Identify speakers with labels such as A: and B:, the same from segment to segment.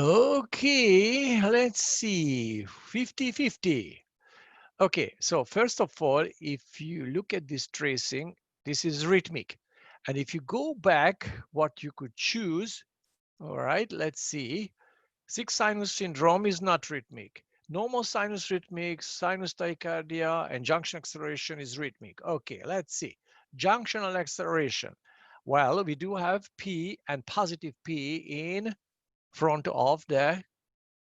A: Okay, let's see, 50-50. Okay, so first of all, if you look at this tracing, this is rhythmic. And if you go back, what you could choose, all right, let's see. Sixth sinus syndrome is not rhythmic. Normal sinus rhythmic, sinus tachycardia, and junction acceleration is rhythmic. Okay, let's see. Junctional acceleration. Well, we do have P and positive P in front of the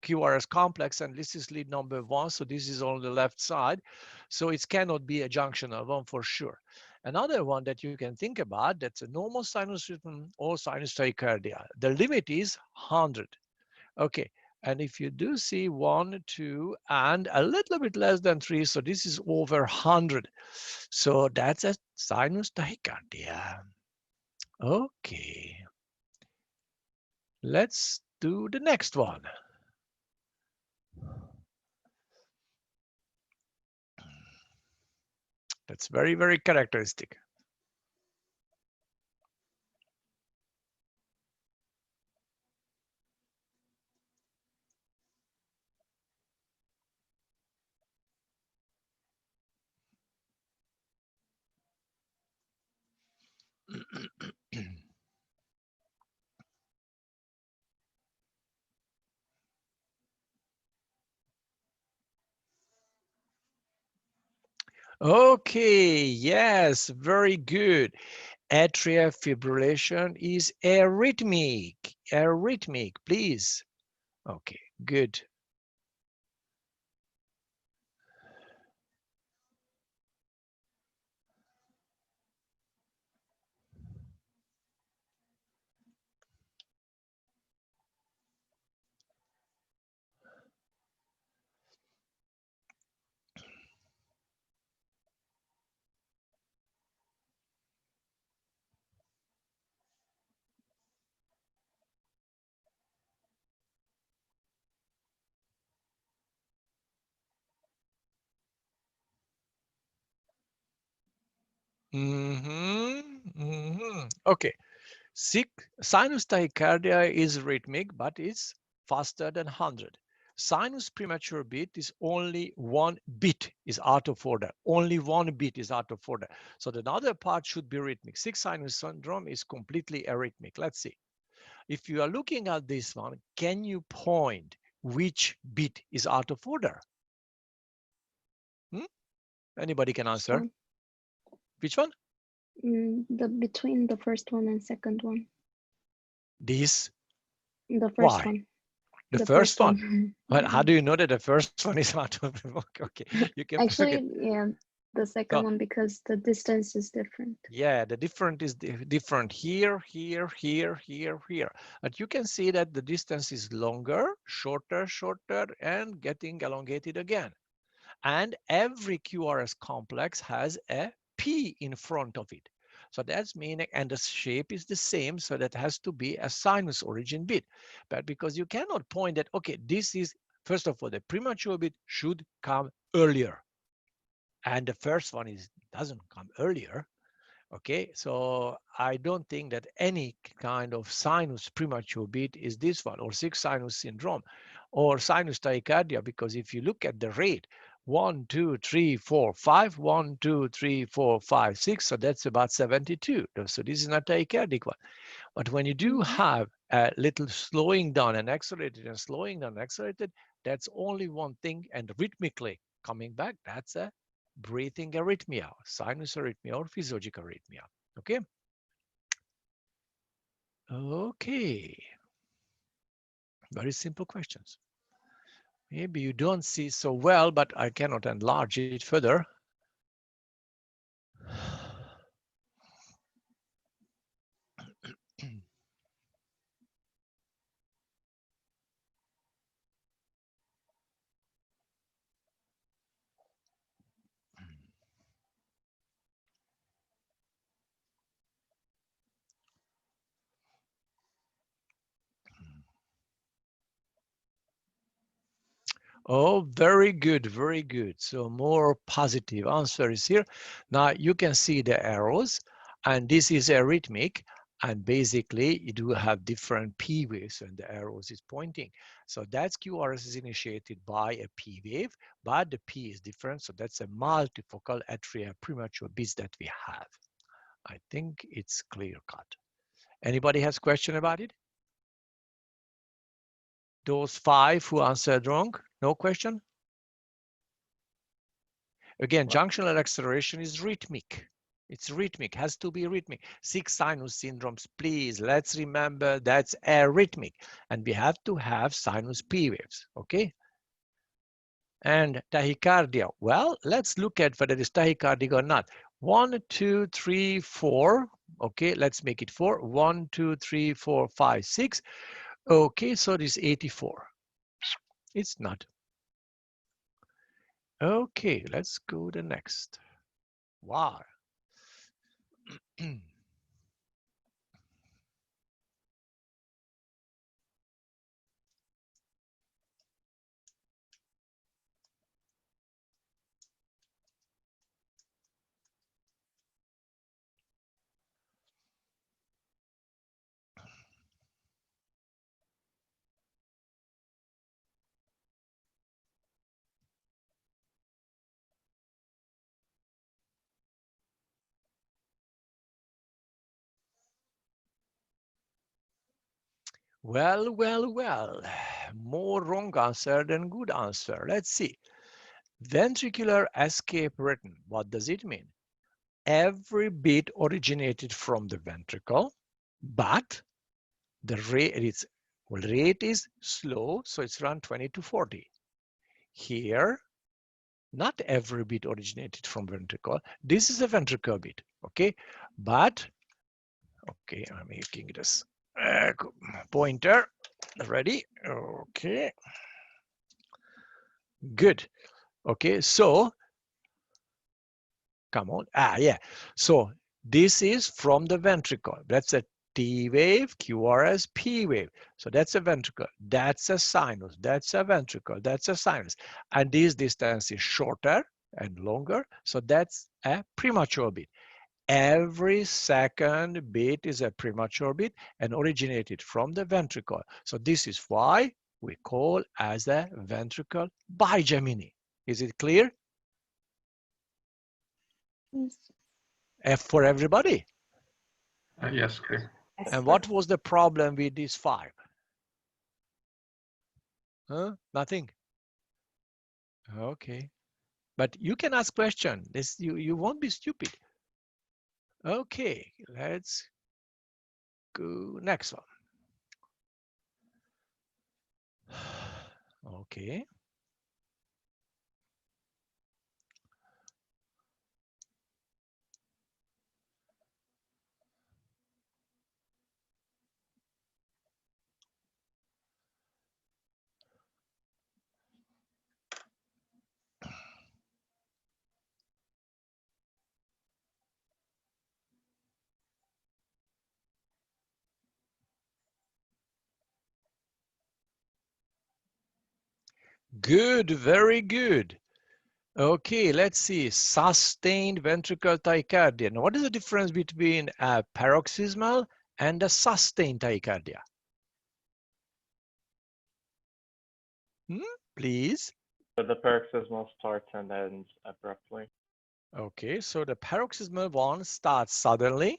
A: QRS complex, and this is lead number 1, so this is on the left side, so it cannot be a junctional one for sure. Another one that you can think about, that's a normal sinus rhythm or sinus tachycardia. The limit is 100. Okay, and if you do see 1, 2, and a little bit less than 3, so this is over 100. So that's a sinus tachycardia. Okay, let's do the next one. That's very, very characteristic. Okay, yes, very good. Atrial fibrillation is arrhythmic. Arrhythmic, please. Okay, good. Okay, sinus tachycardia is rhythmic, but it's faster than 100. Sinus premature beat is only 1 beat is out of order. Only 1 beat is out of order. So the other part should be rhythmic. Sixth sinus syndrome is completely arrhythmic. Let's see. If you are looking at this one, can you point which beat is out of order? Anybody can answer.
B: One.
A: Which one?
B: The between the first one and second one.
A: This.
B: The first
A: Why?
B: one.
A: The
B: The
A: first
B: first
A: one.
B: one.
A: Well, how do you know that the first one is out of okay, you can
B: Actually,
A: forget.
B: yeah, the second
A: So
B: one because the distance is different.
A: yeah, the different is different here, here, here, here, here. But you can see that the distance is longer, shorter, shorter, and getting elongated again. And every QRS complex has a P in front of it. So that's meaning, and the shape is the same, so that has to be a sinus origin bit. But because you cannot point that, okay, this is, first of all, the premature bit should come earlier. And the first one doesn't come earlier. Okay, so I don't think that any kind of sinus premature beat is this one, or sixth sinus syndrome, or sinus tachycardia, because if you look at the rate, 1, 2, 3, 4, 5, 1, 2, 3, 4, 5, 6, so that's about 72. So this is not tachycardic one. But when you do have a little slowing down and accelerated and slowing down and accelerated, that's only one thing, and rhythmically coming back, that's a breathing arrhythmia, sinus arrhythmia, or physiological arrhythmia. Okay. Okay. Very simple questions. Maybe you don't see so well, but I cannot enlarge it further. Oh, very good, very good. So more positive answer is here. Now you can see the arrows, and this is arrhythmic, And basically, you do have different P waves when the arrows is pointing. So that's QRS is initiated by a P wave, but the P is different. So that's a multifocal atria premature beats that we have. I think it's clear cut. Anybody has question about it? Those 5 who answered wrong, no question? Again, junctional acceleration is rhythmic. It's rhythmic, has to be rhythmic. 6 sinus syndromes, please, let's remember that's arrhythmic. And we have to have sinus P waves, okay? And tachycardia, well, let's look at whether it's tachycardic or not. 1, 2, 3, 4, okay, let's make it 4. 1, 2, 3, 4, 5, 6. Okay, so it is 84. It's not. Okay, let's go to the next. Wow. Well, well, well, more wrong answer than good answer. Let's see. Ventricular escape rhythm, what does it mean? Every beat originated from the ventricle, but the rate is slow, so it's around 20 to 40. Here, not every beat originated from ventricle. This is a ventricle beat, okay? But, okay, I'm making this pointer. Ready? Okay. Good. Okay, so come on. Yeah. So this is from the ventricle. That's a T wave, QRS, P wave. So that's a ventricle. That's a sinus. That's a ventricle. That's a sinus. And this distance is shorter and longer. So that's a premature beat. Every second beat is a premature beat and originated from the ventricle. So this is why we call as a ventricle bigeminy. Is it clear?
B: Yes.
A: F for everybody.
C: Yes, clear.
A: And what was the problem with these 5? Huh? Nothing. Okay. But you can ask question. This you won't be stupid. Okay, let's go next one. Okay. Good, very good. Okay, let's see. Sustained ventricular tachycardia. Now, what is the difference between a paroxysmal and a sustained tachycardia? Please.
D: So the paroxysmal starts and ends abruptly.
A: Okay, so the paroxysmal one starts suddenly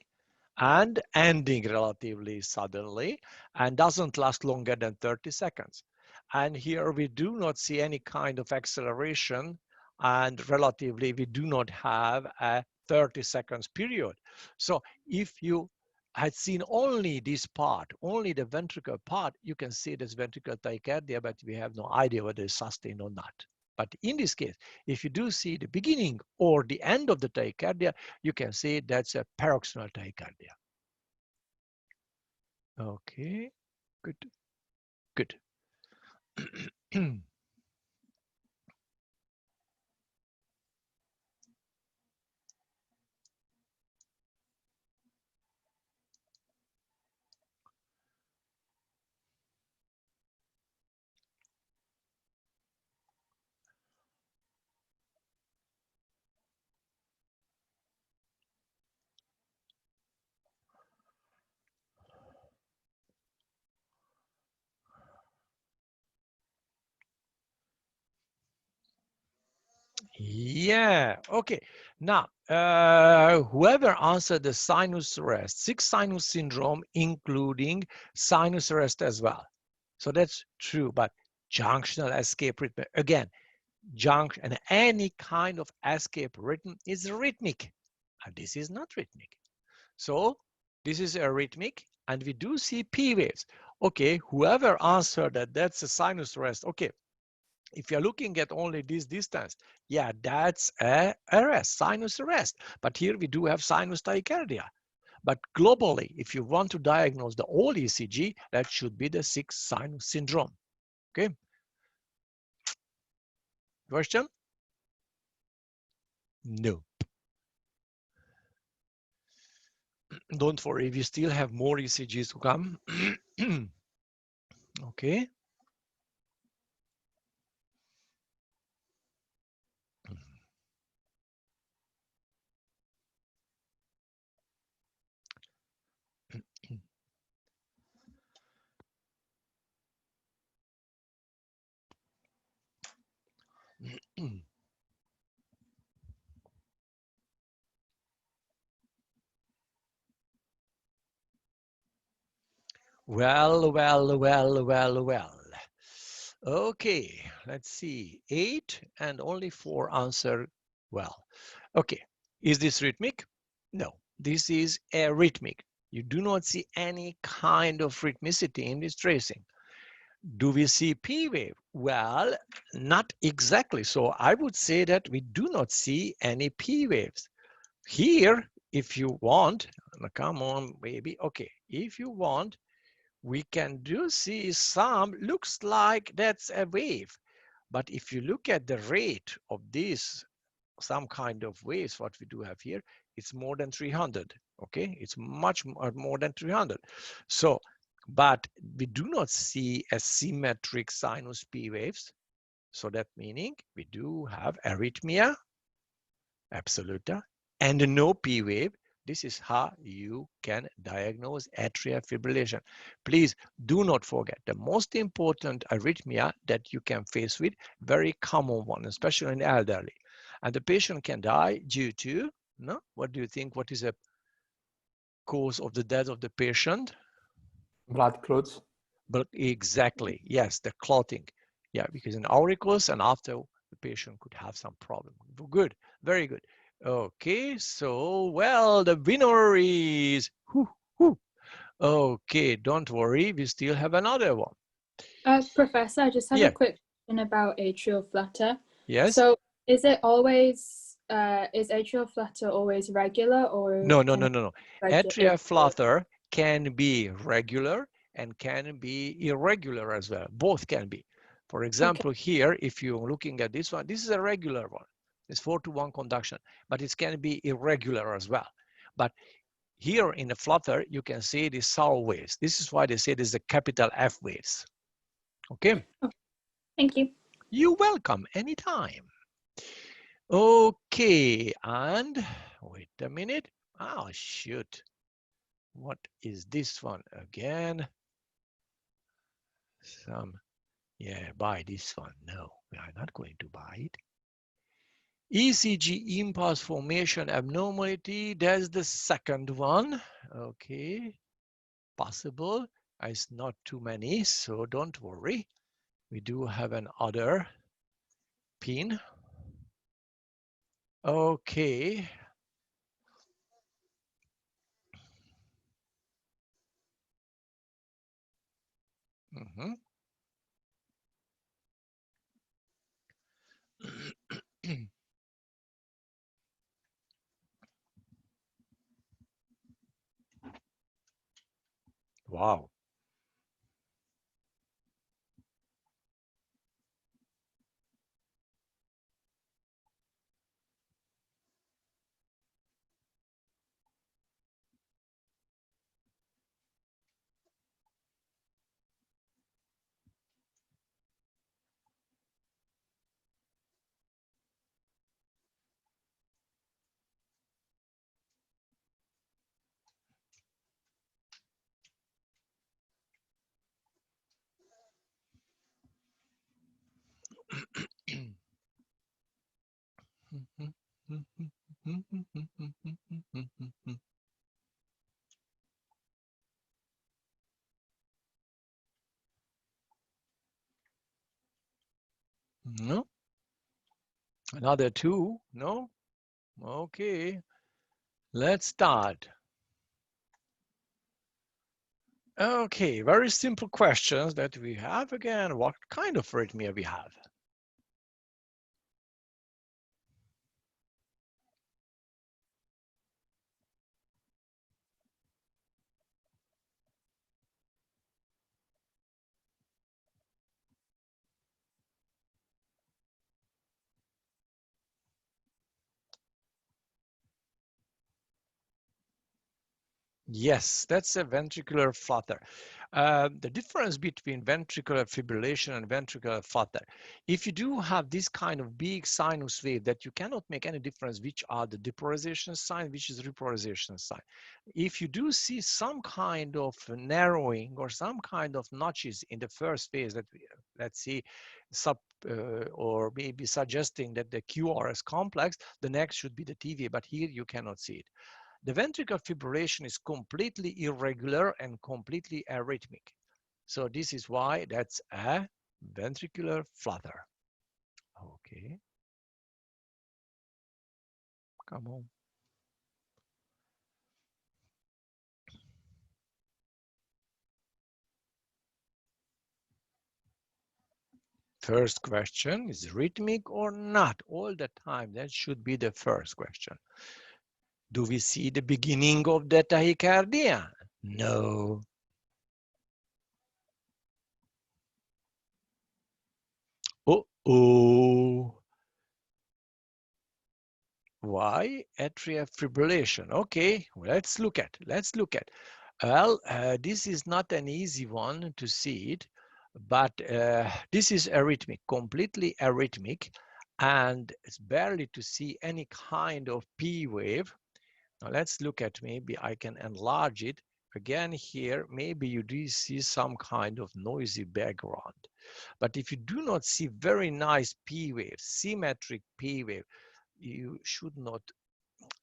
A: and ending relatively suddenly and doesn't last longer than 30 seconds. And here we do not see any kind of acceleration, and relatively we do not have a 30 seconds period. So if you had seen only this part, only the ventricle part, you can see this ventricular tachycardia, but we have no idea whether it's sustained or not. But in this case, if you do see the beginning or the end of the tachycardia, you can see that's a paroxysmal tachycardia. Okay, good, good. Yeah, okay. Now, whoever answered the sinus arrest, 6 sinus syndrome, including sinus arrest as well. So that's true, but junctional escape rhythm, again, junction and any kind of escape rhythm is rhythmic, and this is not rhythmic. So this is arrhythmic, and we do see P waves. Okay, whoever answered that that's a sinus arrest, okay, if you're looking at only this distance, yeah, that's a arrest, sinus arrest. But here we do have sinus tachycardia. But globally, if you want to diagnose the whole ECG, that should be the 6 sinus syndrome. Okay. Question? No. Don't worry, we still have more ECGs to come. Okay. Well. Okay, let's see. 8 and only 4 answer well. Okay, is this rhythmic? No, this is arrhythmic. You do not see any kind of rhythmicity in this tracing. Do we see P wave? Well, not exactly. So I would say that we do not see any P waves. Here, if you want, come on, baby. Okay, if you want, we can do see some, looks like that's a wave. But if you look at the rate of this, some kind of waves, what we do have here, it's more than 300. Okay, it's much more than 300. So, but we do not see a symmetric sinus P waves. So that meaning we do have arrhythmia absoluta and no P wave. This is how you can diagnose atrial fibrillation. Please do not forget the most important arrhythmia that you can face with, very common one, especially in the elderly. And the patient can die due to, no? What do you think? What is a cause of the death of the patient?
C: Blood clots.
A: But exactly, yes, the clotting. Yeah, because in auricles and after the patient could have some problem. Good, very good. Okay, so, well, the winner is, okay, don't worry, we still have another one.
E: Professor, I just have
A: Yeah.
E: a quick question about atrial flutter.
A: Yes?
E: So is it always, is atrial flutter always regular or?
A: No.
E: Regular?
A: Atrial flutter can be regular and can be irregular as well. Both can be. For example, here, if you're looking at this one, this is a regular one. It's 4-to-1 conduction, but it can be irregular as well. But here in the flutter, you can see the sour waves. This is why they say this is a capital F waves. Okay?
E: Thank you.
A: You're welcome, anytime. Okay, and wait a minute. Oh, shoot. What is this one again? Buy this one. No, we are not going to buy it. ECG impulse formation abnormality, that's the second one. Okay, possible. It's not too many, so don't worry. We do have another pin. Okay. Wow. No? Another two? No? Okay. Let's start. Okay, very simple questions that we have again. What kind of arrhythmia we have? Yes, that's a ventricular flutter. The difference between ventricular fibrillation and ventricular flutter, if you do have this kind of big sinus wave that you cannot make any difference which are the depolarization sign, which is repolarization sign. If you do see some kind of narrowing or some kind of notches in the first phase that we, let's see, or maybe suggesting that the QRS complex, the next should be the TVA, but here you cannot see it. The ventricular fibrillation is completely irregular and completely arrhythmic. So this is why that's a ventricular flutter. Okay. Come on. First question is rhythmic or not all the time? That should be the first question. Do we see the beginning of the tachycardia? No. Uh-oh. Why atrial fibrillation? Okay, let's look at. Well, this is not an easy one to see it, but this is arrhythmic, completely arrhythmic, and it's barely to see any kind of P wave. Now let's look at, maybe I can enlarge it. Again here, maybe you do see some kind of noisy background. But if you do not see very nice P wave, symmetric P wave, you should not,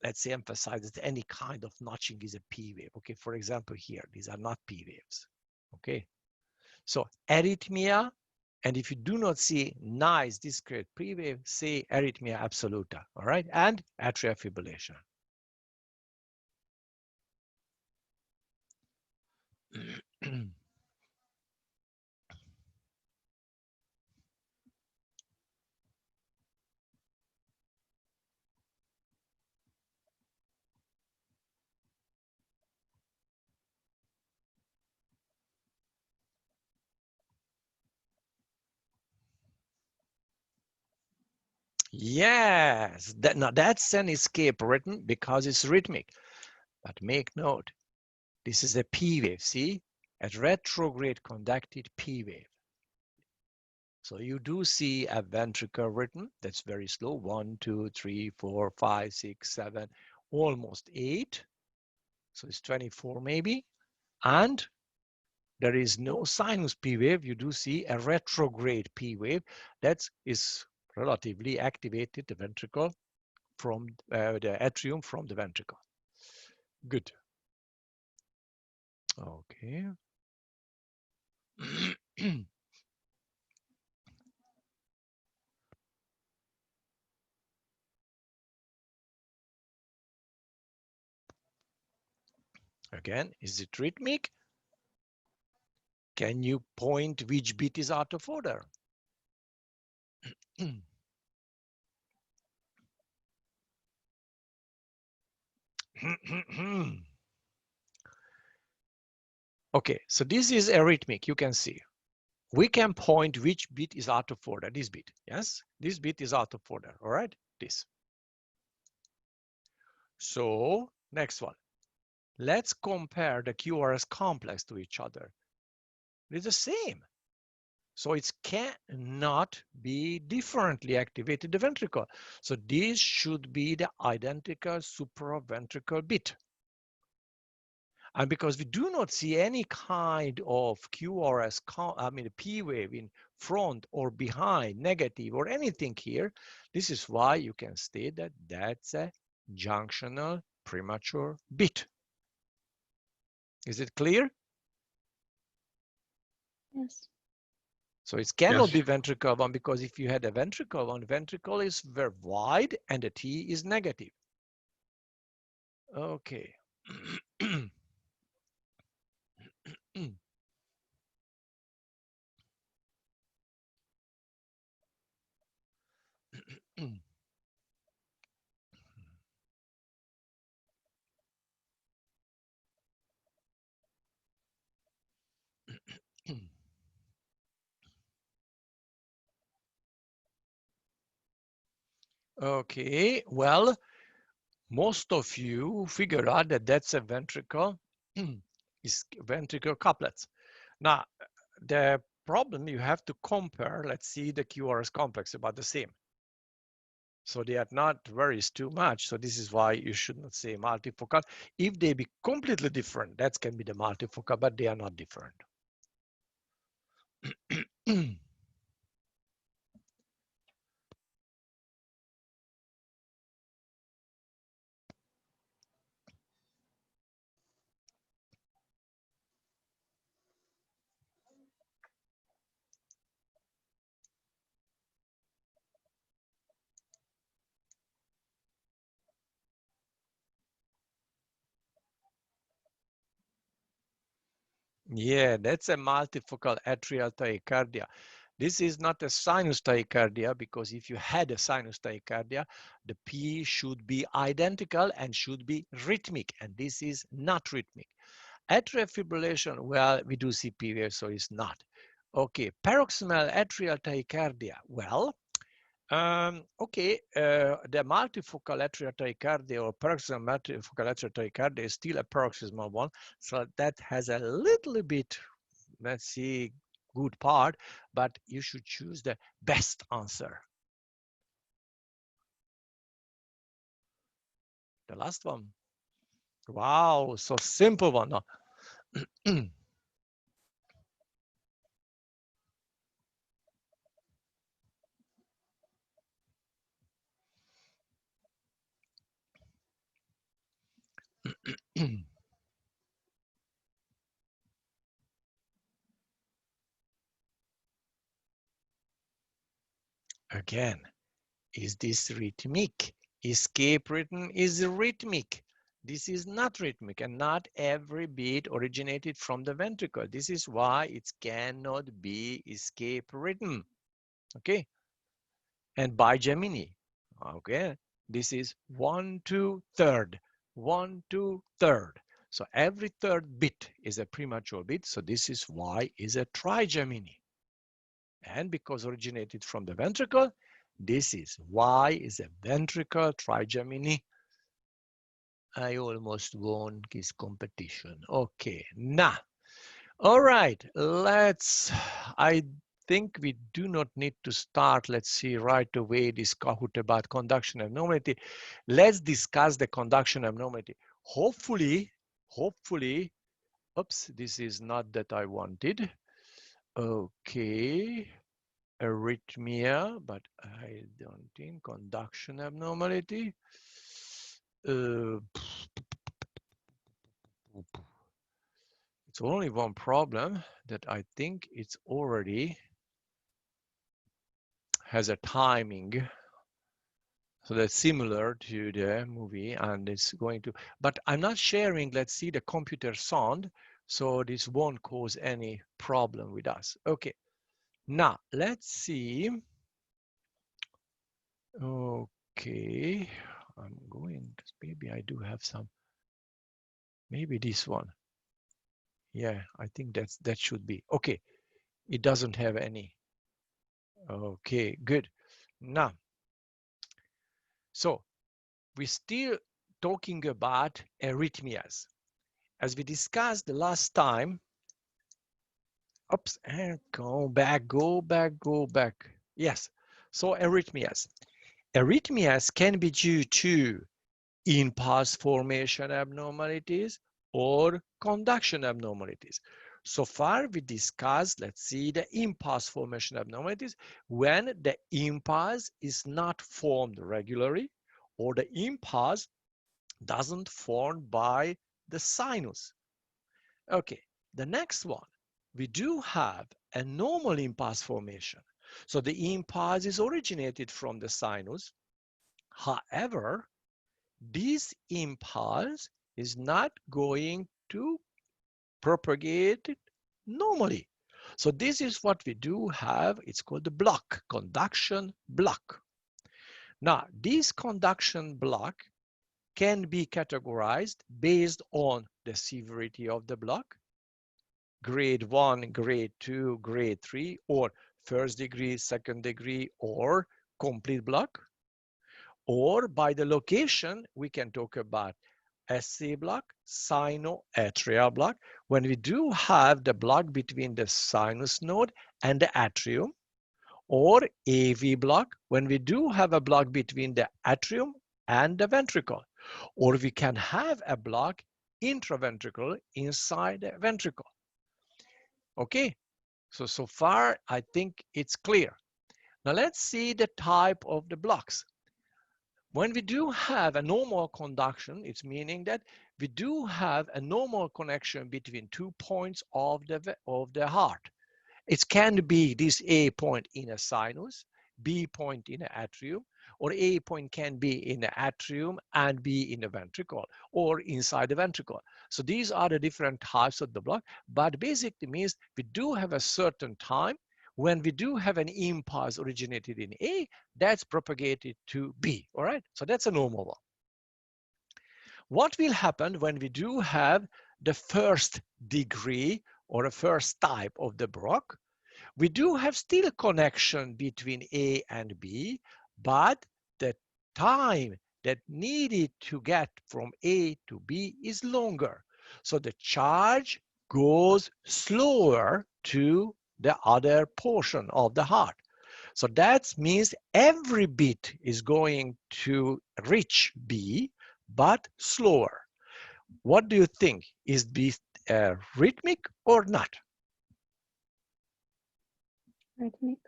A: let's say, emphasize that any kind of notching is a P wave. Okay, for example, here, these are not P waves. Okay, so arrhythmia, and if you do not see nice discrete P wave, say arrhythmia absoluta. All right, and atrial fibrillation. Yes, now that's an escape rhythm because it's rhythmic. But make note, this is a P wave, see? A retrograde conducted P wave. So you do see a ventricular rhythm that's very slow. 1, 2, 3, 4, 5, 6, 7, almost 8. So it's 24 maybe. And there is no sinus P wave. You do see a retrograde P wave that is relatively activated, the ventricle from the atrium from the ventricle. Good. Okay. Again, is it rhythmic? Can you point which beat is out of order? Okay, so this is arrhythmic, you can see. We can point which bit is out of order, this bit, yes? This bit is out of order, all right? This. So, next one. Let's compare the QRS complex to each other. It's the same. So it cannot be differently activated the ventricle. So this should be the identical supraventricular bit. And because we do not see any kind of QRS, P wave in front or behind, negative or anything here, this is why you can state that that's a junctional premature beat. Is it clear?
B: Yes.
A: So it cannot
C: Yes.
A: be ventricle 1, because if you had a ventricle 1, ventricle is very wide and the T is negative. Okay. Okay, well, most of you figure out that that's a ventricle, is ventricle couplets. Now, the problem you have to compare, let's see the QRS complex, about the same. So they are not varies too much. So this is why you should not say multifocal. If they be completely different, that can be the multifocal, but they are not different. Yeah, that's a multifocal atrial tachycardia. This is not a sinus tachycardia, because if you had a sinus tachycardia, the P should be identical and should be rhythmic, and this is not rhythmic. Atrial fibrillation, well, we do see P wave, so it's not. Okay, paroxysmal atrial tachycardia. Well, okay, the multifocal atrial tachycardia or paroxysmal multifocal atrial tachycardia is still a paroxysmal one, so that has a little bit, let's see, good part, but you should choose the best answer. The last one. Wow, so simple one. Again, is this rhythmic? Escape rhythm is rhythmic. This is not rhythmic, and not every beat originated from the ventricle. This is why it cannot be escape rhythm. Okay. And bigemini. Okay. This is 1, 2, third. 1, 2, third. So every third bit is a premature bit. So this is why is a trigemini. And because originated from the ventricle, this is why is a ventricle trigemini. I almost won this competition. Okay, now, all right, I think we do not need to start, let's see, right away this Kahoot about conduction abnormality. Let's discuss the conduction abnormality. Hopefully, oops, this is not that I wanted. Okay. Arrhythmia, but I don't think conduction abnormality. It's only one problem that I think it's already has a timing. So that's similar to the movie, and it's going to, but I'm not sharing, let's see, the computer sound, so this won't cause any problem with us. Okay, now let's see. Okay, I'm going, maybe I do have some, maybe this one. Yeah, I think that should be, okay. It doesn't have any. Okay, good. Now, so we're still talking about arrhythmias. As we discussed the last time, oops, and go back. Yes, so arrhythmias. Arrhythmias can be due to impulse formation abnormalities or conduction abnormalities. So far we discussed, let's see, the impulse formation abnormalities when the impulse is not formed regularly or the impulse doesn't form by the sinus. Okay, the next one, we do have a normal impulse formation. So the impulse is originated from the sinus. However, this impulse is not going to propagate normally. So this is what we do have. It's called the block, conduction block. Now, this conduction block can be categorized based on the severity of the block, grade 1, grade 2, grade 3, or first degree, second degree, or complete block. Or by the location, we can talk about SA block, sinoatrial block, when we do have the block between the sinus node and the atrium, or AV block, when we do have a block between the atrium and the ventricle, or we can have a block intraventricular inside the ventricle. Okay, so far I think it's clear. Now let's see the type of the blocks. When we do have a normal conduction, it's meaning that we do have a normal connection between 2 points of the heart. It can be this A point in a sinus, B point in an atrium, or A point can be in the atrium and B in the ventricle or inside the ventricle. So these are the different types of the block, but basically means we do have a certain time when we do have an impulse originated in A, that's propagated to B, all right? So that's a normal one. What will happen when we do have the first degree or a first type of the block? We do have still a connection between A and B, but the time that needed to get from A to B is longer. So the charge goes slower to the other portion of the heart. So that means every beat is going to reach B, but slower. What do you think? Is this rhythmic or not?
B: Rhythmic.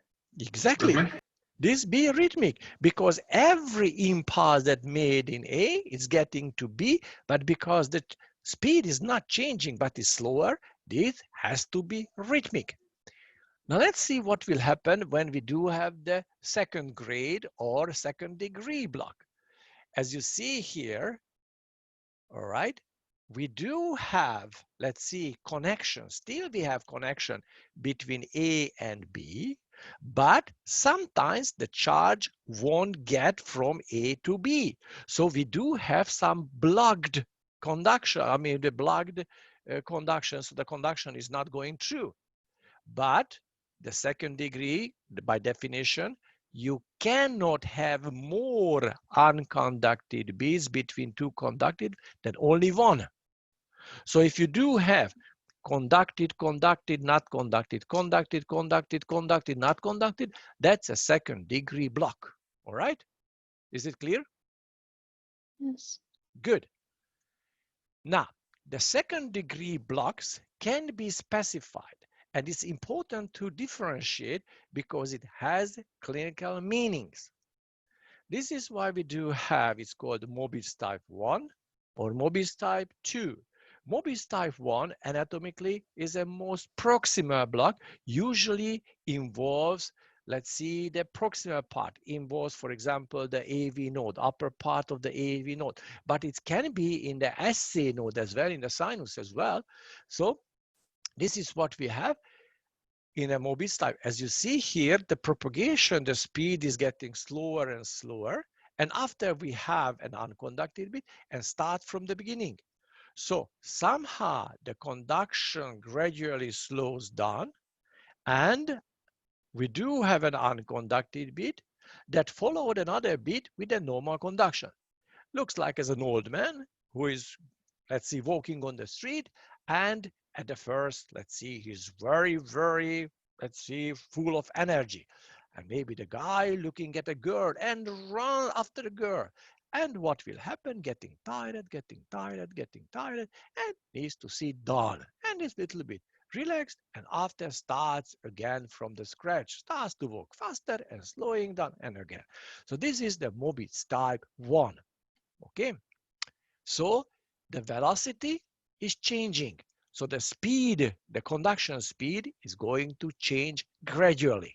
A: Exactly. This be rhythmic because every impulse that made in A is getting to B, but because the speed is not changing but is slower, this has to be rhythmic. Now let's see what will happen when we do have the second grade or second degree block. As you see here, all right, we do have, let's see, connection. Still we have connection between A and B, but sometimes the charge won't get from A to B. So we do have some blocked conduction. I mean, the blocked conduction, so the conduction is not going through. But the second degree, by definition, you cannot have more unconducted beats between two conducted than only one. So if you do have conducted, conducted, not conducted, conducted, conducted, conducted, not conducted, that's a second degree block. All right? Is it clear?
B: Yes.
A: Good. Now, the second degree blocks can be specified, and it's important to differentiate because it has clinical meanings. This is why we do have, it's called Mobitz type 1 or Mobitz type 2. Mobitz type 1 anatomically is a most proximal block, usually involves, let's see, the proximal part involves, for example, the AV node, upper part of the AV node, but it can be in the SA node as well, in the sinus as well. So this is what we have in a Mobitz type. As you see here, the propagation, the speed is getting slower and slower. And after we have an unconducted bit and start from the beginning. So somehow the conduction gradually slows down and we do have an unconducted bit that followed another bit with a normal conduction. Looks like as an old man who is, let's see, walking on the street, and at the first, let's see, he's very, let's see, full of energy. And maybe the guy looking at a girl and run after the girl. And what will happen? Getting tired, and needs to sit down. And this little bit. relaxed, and after starts again from the scratch, starts to work faster and slowing down and again. So this is the Mobitz type 1. Okay, so the velocity is changing. So the speed, the conduction speed is going to change gradually.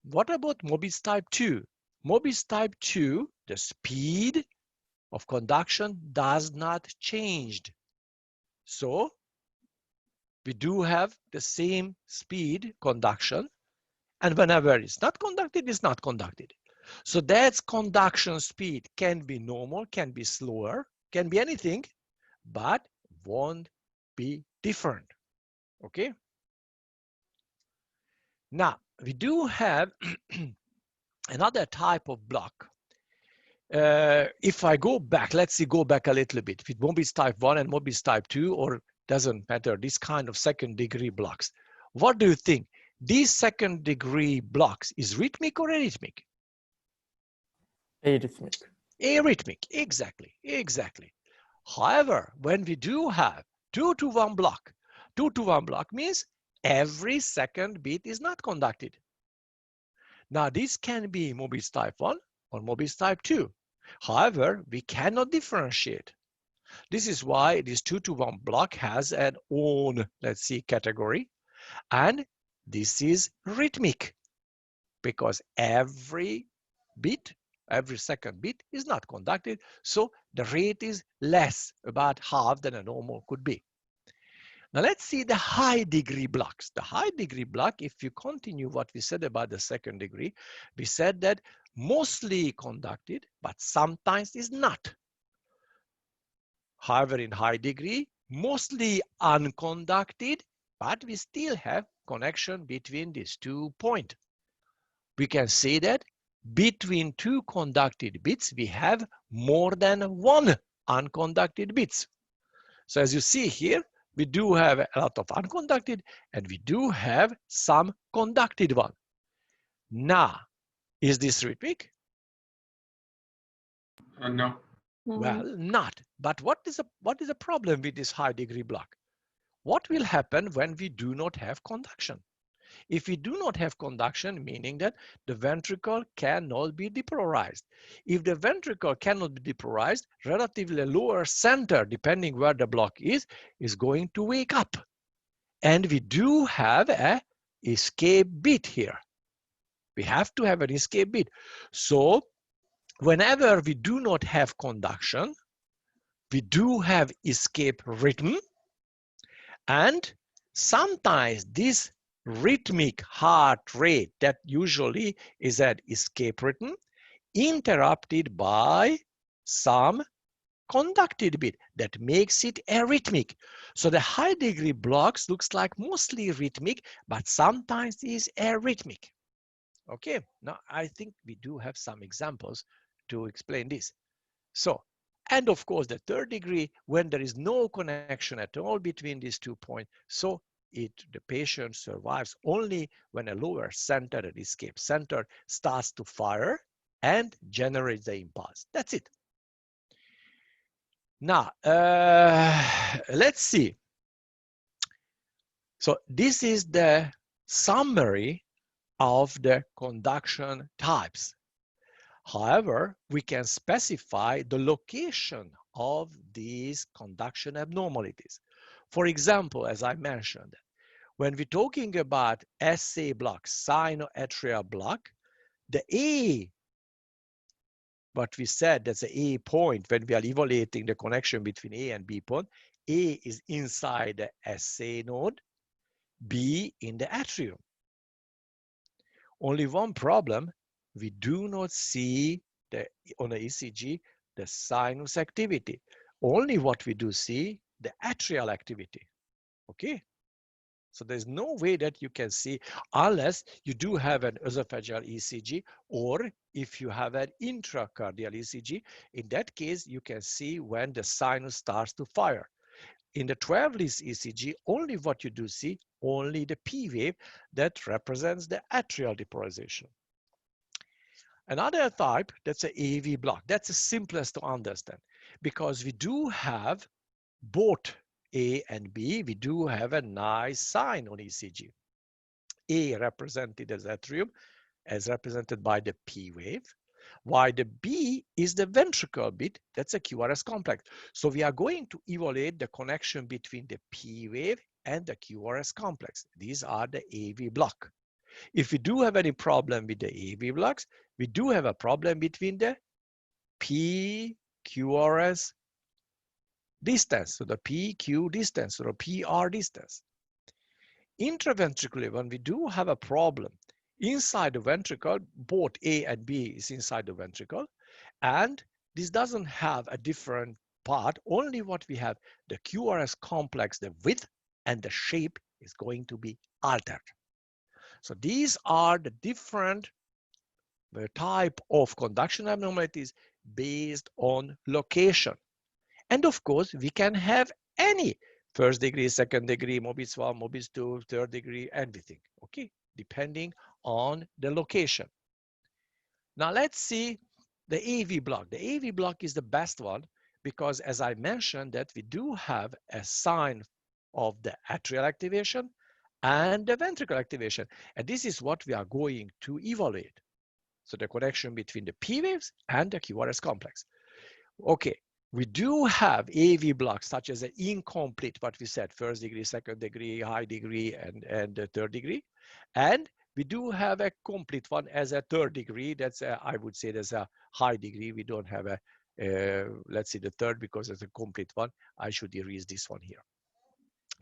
A: What about Mobitz type 2? Mobitz type 2, the speed of conduction does not change. So we do have the same speed conduction, and whenever it's not conducted, it's not conducted. So that's conduction speed. Can be normal, can be slower, can be anything, but won't be different. Okay. Now we do have another type of block. If I go back, let's see, go back a little bit with Mobitz type 1 and Mobitz type 2, or doesn't matter, this kind of second degree blocks. What do you think? These second degree blocks is rhythmic or arrhythmic?
C: Arrhythmic.
A: Arrhythmic, exactly. However, when we do have 2 to 1 block, 2 to 1 block means every second beat is not conducted. Now this can be Mobitz type 1 or Mobitz type 2. However, we cannot differentiate. This is why this 2 to 1 block has an own, let's see, category. And this is rhythmic because every beat, every second beat is not conducted. So the rate is less, about half than a normal could be. Now let's see the high degree blocks. The high degree block, if you continue what we said about the second degree, we said that mostly conducted, but sometimes is not. However, in high degree, mostly unconducted, but we still have connection between these 2 points. We can say that between 2 conducted bits, we have more than 1 unconducted bits. So as you see here, we do have a lot of unconducted and we do have some conducted one. Now, is this rhythmic?
C: No.
A: Well, not. But what is the problem with this high degree block? What will happen when we do not have conduction? If we do not have conduction, meaning that the ventricle cannot be depolarized. If the ventricle cannot be depolarized, relatively lower center, depending where the block is going to wake up. And we do have an escape bit here. We have to have an escape bit. So whenever we do not have conduction, we do have escape rhythm. And sometimes this rhythmic heart rate that usually is at escape rhythm interrupted by some conducted bit that makes it arrhythmic. So the high degree blocks looks like mostly rhythmic, but sometimes is arrhythmic. Okay, now I think we do have some examples to explain this. So, and of course the third degree, when there is no connection at all between these 2 points, so the patient survives only when a lower center, an escape center, starts to fire and generates the impulse. That's it. Now, let's see. So this is the summary of the conduction types. However, we can specify the location of these conduction abnormalities. For example, as I mentioned, when we're talking about SA block, sinoatrial block, the A, what we said, that's the A point when we are evaluating the connection between A and B point. A is inside the SA node, B in the atrium. Only one problem, we do not see on the ECG the sinus activity. Only what we do see, the atrial activity. Okay? So there's no way that you can see unless you do have an esophageal ECG, or if you have an intracardial ECG. In that case, you can see when the sinus starts to fire. In the 12-lead ECG, only what you do see, only the P wave that represents the atrial depolarization. Another type, that's an AV block. That's the simplest to understand because we do have both A and B, we do have a nice sign on ECG. A represented as atrium, as represented by the P wave, while the B is the ventricle bit, that's a QRS complex. So we are going to evaluate the connection between the P wave and the QRS complex. These are the AV block. If we do have any problem with the AV blocks, we do have a problem between the PQRS distance, so the PQ distance or PR distance. Intraventricularly, when we do have a problem inside the ventricle, both A and B is inside the ventricle, and this doesn't have a different part, only what we have, the QRS complex, the width and the shape is going to be altered. So these are the different type of conduction abnormalities based on location. And of course, we can have any first degree, second degree, Mobitz I, Mobitz II, third degree, everything, okay, depending on the location. Now let's see the AV block. The AV block is the best one because, as I mentioned, that we do have a sign of the atrial activation and the ventricular activation. And this is what we are going to evaluate. So the connection between the P waves and the QRS complex. Okay, we do have AV blocks such as an incomplete, what we said, first degree, second degree, high degree, and the third degree. And we do have a complete one as a third degree. That's I would say that's a high degree. We don't have a, let's see the third because it's a complete one. I should erase this one here.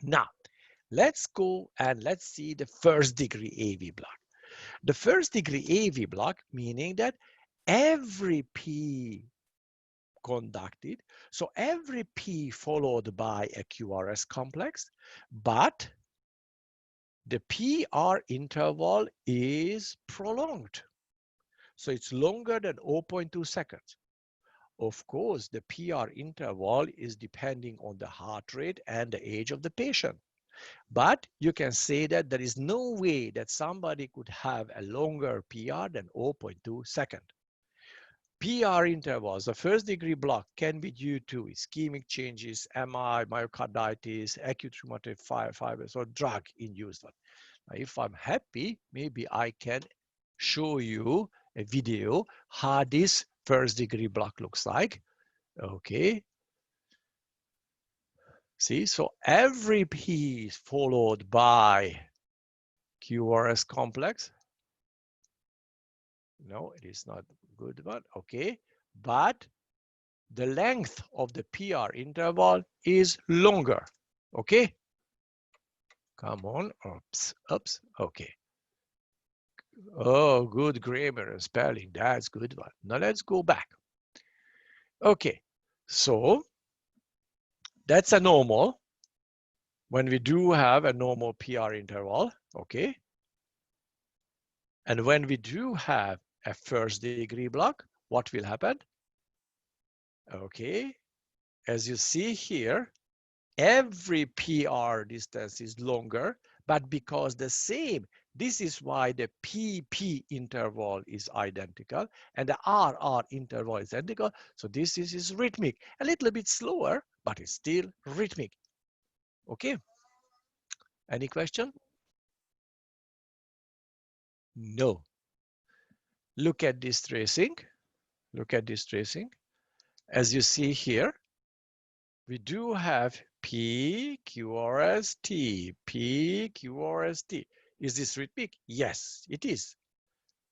A: Now, let's go and let's see the first degree AV block. The first degree AV block, meaning that every P conducted, so every P followed by a QRS complex, but the PR interval is prolonged. So it's longer than 0.2 seconds. Of course, the PR interval is depending on the heart rate and the age of the patient. But you can say that there is no way that somebody could have a longer PR than 0.2 seconds. PR intervals, the first degree block can be due to ischemic changes, MI, myocarditis, acute rheumatoid fibers, or drug-induced one. Now, if I'm happy, maybe I can show you a video how this first degree block looks like. Okay. See, so every P is followed by QRS complex. No, it is not good one. Okay, but the length of the PR interval is longer. Okay, come on. Oops, oops. Okay. Oh, good grammar and spelling. That's good one. Now let's go back. Okay, so that's a normal. When we do have a normal PR interval, okay. And when we do have a first degree block, what will happen? Okay, as you see here, every PR distance is longer, but because the same, this is why the PP interval is identical and the RR interval is identical. So this is rhythmic, a little bit slower, but it's still rhythmic. Okay, any question? No. Look at this tracing. Look at this tracing. As you see here, we do have P, QRS, T, P, QRS, T. Is this rhythmic? Yes, it is.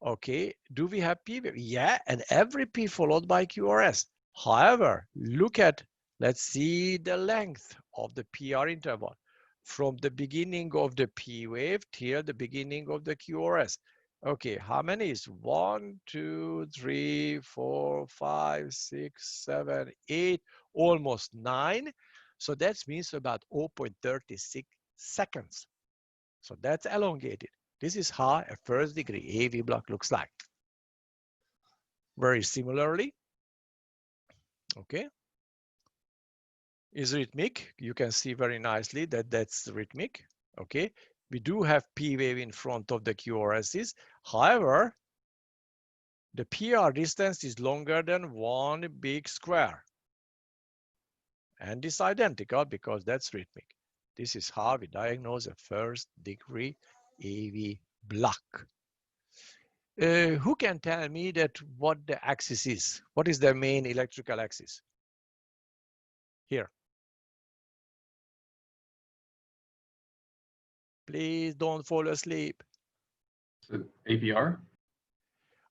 A: Okay, do we have P? Yeah, and every P followed by QRS. However, look at, let's see the length of the PR interval from the beginning of the P wave till the beginning of the QRS. Okay, how many is 1, 2, 3, 4, 5, 6, 7, 8, almost 9. So that means about 0.36 seconds. So that's elongated. This is how a first degree AV block looks like. Very similarly, okay, is rhythmic. You can see very nicely that that's rhythmic, okay. We do have P wave in front of the QRSs. However, the PR distance is longer than one big square. And it's identical because that's rhythmic. This is how we diagnose a first degree AV block. Who can tell me that what the axis is? What is the main electrical axis? Here. Please don't fall asleep.
C: Is it AVR?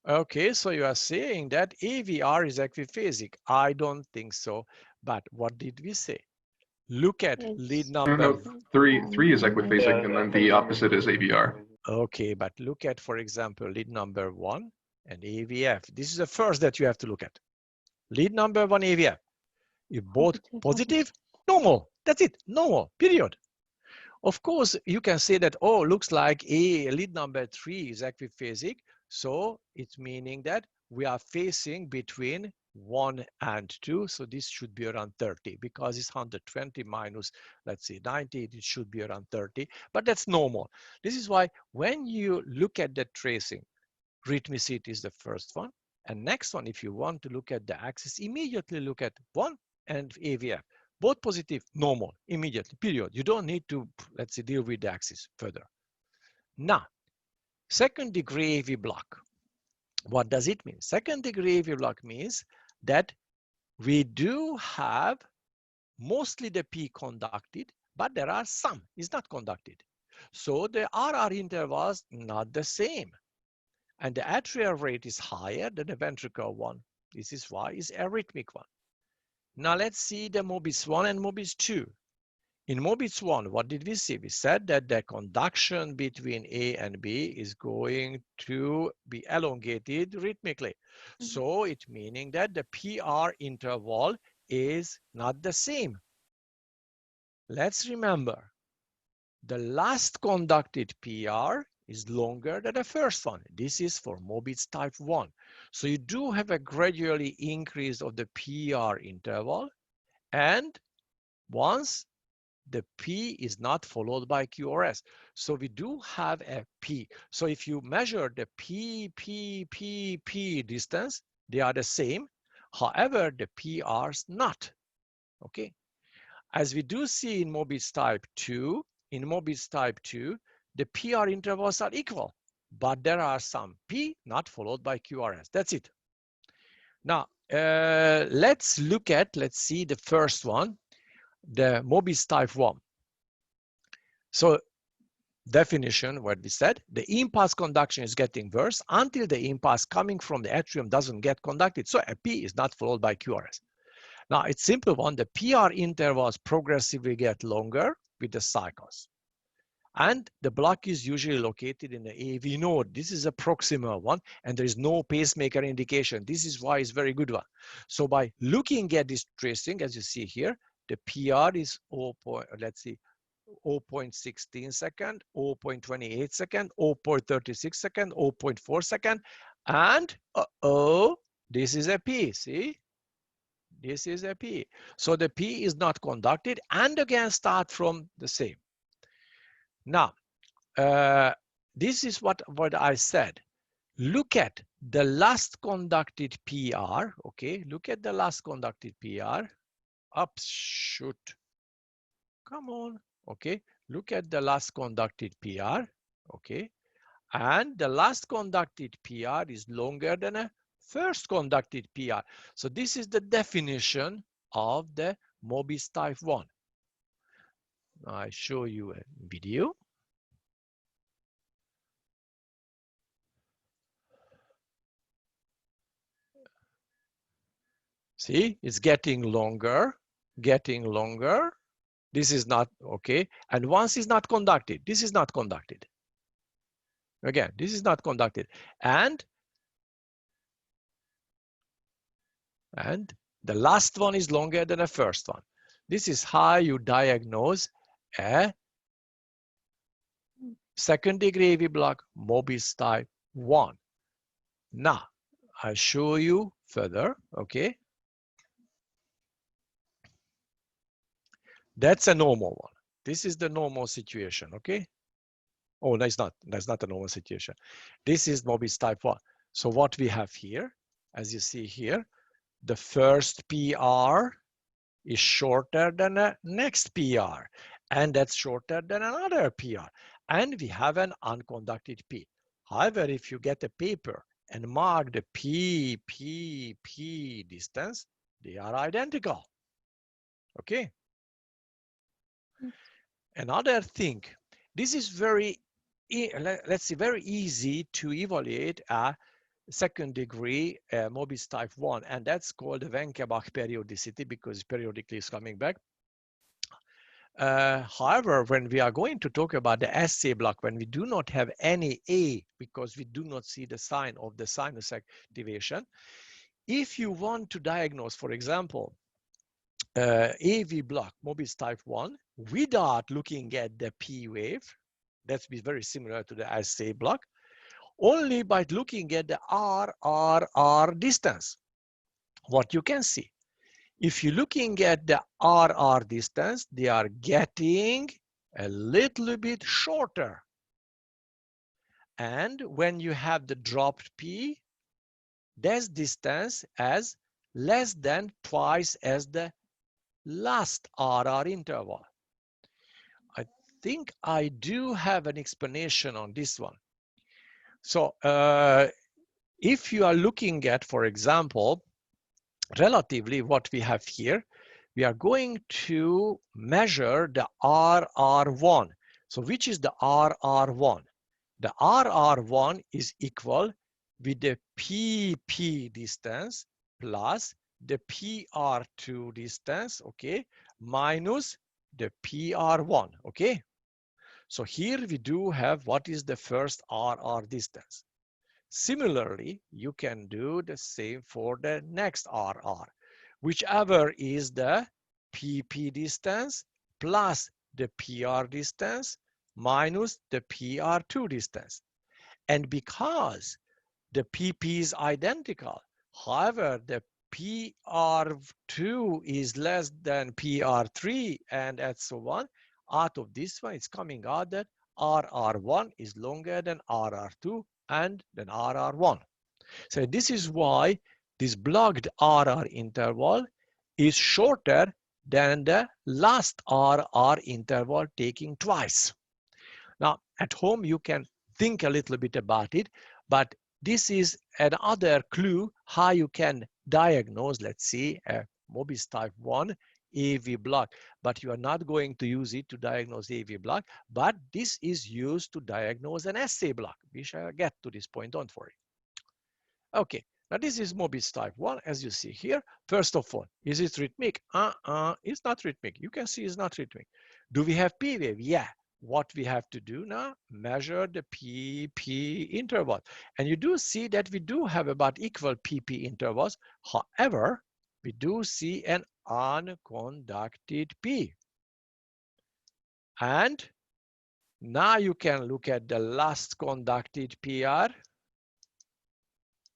A: Okay, so you are saying that AVR is equiphasic. I don't think so. But what did we say? Look at lead
B: It's
A: number.
C: No, 3 is equiphasic, and then the opposite is AVR.
A: Okay, but look at, for example, lead number 1 and AVF. This is the first that you have to look at. Lead number 1 AVF. If both positive, normal. That's it, normal, period. Of course, you can say that, oh, looks like lead number 3 is equiphasic. So it's meaning that we are facing between 1 and 2. So this should be around 30 because it's 120 minus, let's say, 90. It should be around 30, but that's normal. This is why when you look at the tracing, rhythmicity is the first one. And next one, if you want to look at the axis, immediately look at 1 and AVF. Both positive, normal, immediately, period. You don't need to, let's say, deal with the axis further. Now, second degree AV block. What does it mean? Second degree AV block means that we do have mostly the P conducted, but there are some is not conducted. So the RR intervals not the same. And the atrial rate is higher than the ventricular one. This is why it's a rhythmic one. Now let's see the Mobitz I and Mobitz II. In Mobitz I, what did we see? We said that the conduction between A and B is going to be elongated rhythmically. So it's meaning that the PR interval is not the same. Let's remember, the last conducted PR is longer than the first one. This is for Mobitz type 1. So you do have a gradually increase of the PR interval, and once the P is not followed by QRS. So we do have a P. So if you measure the P distance, they are the same. However, the PRs not. Okay. As we do see in Mobitz type 2, the PR intervals are equal, but there are some P not followed by QRS. That's it. Now, let's see the first one, the Mobitz type 1. So definition, what we said, the impulse conduction is getting worse until the impulse coming from the atrium doesn't get conducted. So a P is not followed by QRS. Now it's simple one, the PR intervals progressively get longer with the cycles. And the block is usually located in the AV node. This is a proximal one, and there is no pacemaker indication. This is why it's a very good one. So by looking at this tracing, as you see here, the PR is 0.16 second, 0.28 second, 0.36 second, 0.4 second, and this is a P, see? This is a P. So the P is not conducted, and again start from the same. Now, this is what I said. Look at the last conducted PR, okay? Look at the last conducted PR. Ups, shoot. Come on, okay? Look at the last conducted PR, okay? And the last conducted PR is longer than a first conducted PR. So this is the definition of the Mobitz type 1. I show you a video. See, it's getting longer, getting longer. This is not okay. And once it's not conducted, this is not conducted. Again, this is not conducted. And the last one is longer than the first one. This is how you diagnose a second degree AV block, Mobitz type 1. Now, I'll show you further, okay? That's a normal one. This is the normal situation, okay? Oh, that's not a normal situation. This is Mobitz type 1. So what we have here, as you see here, the first PR is shorter than the next PR, and that's shorter than another PR, and we have an unconducted P. However, if you get a paper and mark the P distance, they are identical. Okay.
B: Yes.
A: Another thing, this is very, let's see, very easy to evaluate a second degree Mobitz type 1, and that's called the Wenckebach periodicity because periodically is coming back. However, when we are going to talk about the SA block, when we do not have any A because we do not see the sign of the sinus activation, if you want to diagnose, for example, AV block, Mobitz type 1, without looking at the P wave, that's be very similar to the SA block, only by looking at the RRR distance. What you can see, if you're looking at the RR distance, they are getting a little bit shorter. And when you have the dropped P, this distance as less than twice as the last RR interval. I think I do have an explanation on this one. So if you are looking at, for example, relatively what we have here, we are going to measure the RR1. So which is the RR1? The RR1 is equal with the PP distance plus the PR2 distance, okay, minus the PR1, okay? So here we do have what is the first RR distance. Similarly, you can do the same for the next RR, whichever is the PP distance plus the PR distance minus the PR2 distance. And because the PP is identical, however, the PR2 is less than PR3 and so on, out of this one, it's coming out that RR1 is longer than RR2 and then RR1. So this is why this blocked RR interval is shorter than the last RR interval taking twice. Now, at home, you can think a little bit about it, but this is another clue how you can diagnose, let's see, a Mobitz type 1 AV block, but you are not going to use it to diagnose AV block, but this is used to diagnose an SA block. We shall get to this point, don't worry. Okay, now this is Mobitz type 1, as you see here. First of all, is it rhythmic? It's not rhythmic. You can see it's not rhythmic. Do we have P wave? Yeah. What we have to do now, measure the PP interval. And you do see that we do have about equal PP intervals. However, we do see an unconducted P. And now you can look at the last conducted PR.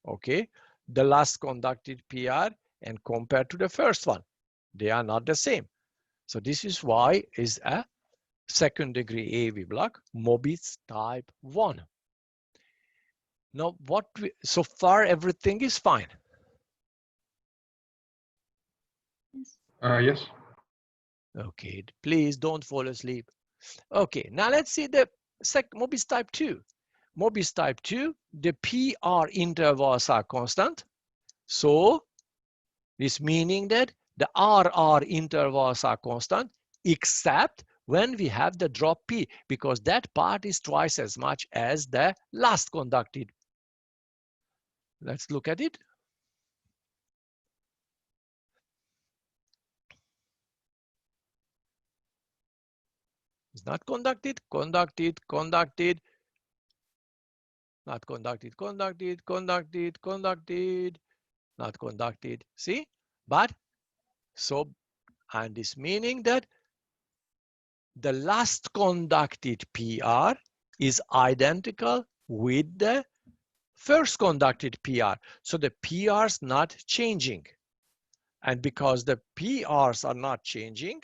A: Okay, the last conducted PR and compare to the first one. They are not the same. So this is why is a second degree AV block, Mobitz type 1. Now, so far everything is fine.
B: Yes.
C: Yes.
A: Okay, please don't fall asleep. Okay, now let's see the Mobitz type 2. Mobitz type 2, the PR intervals are constant. So this meaning that the RR intervals are constant, except when we have the drop P, because that part is twice as much as the last conducted. Let's look at it. It's not conducted, conducted, conducted, not conducted, conducted, conducted, conducted, not conducted. See? But so, and this meaning that the last conducted PR is identical with the first conducted PR. So the PRs not changing. And because the PRs are not changing,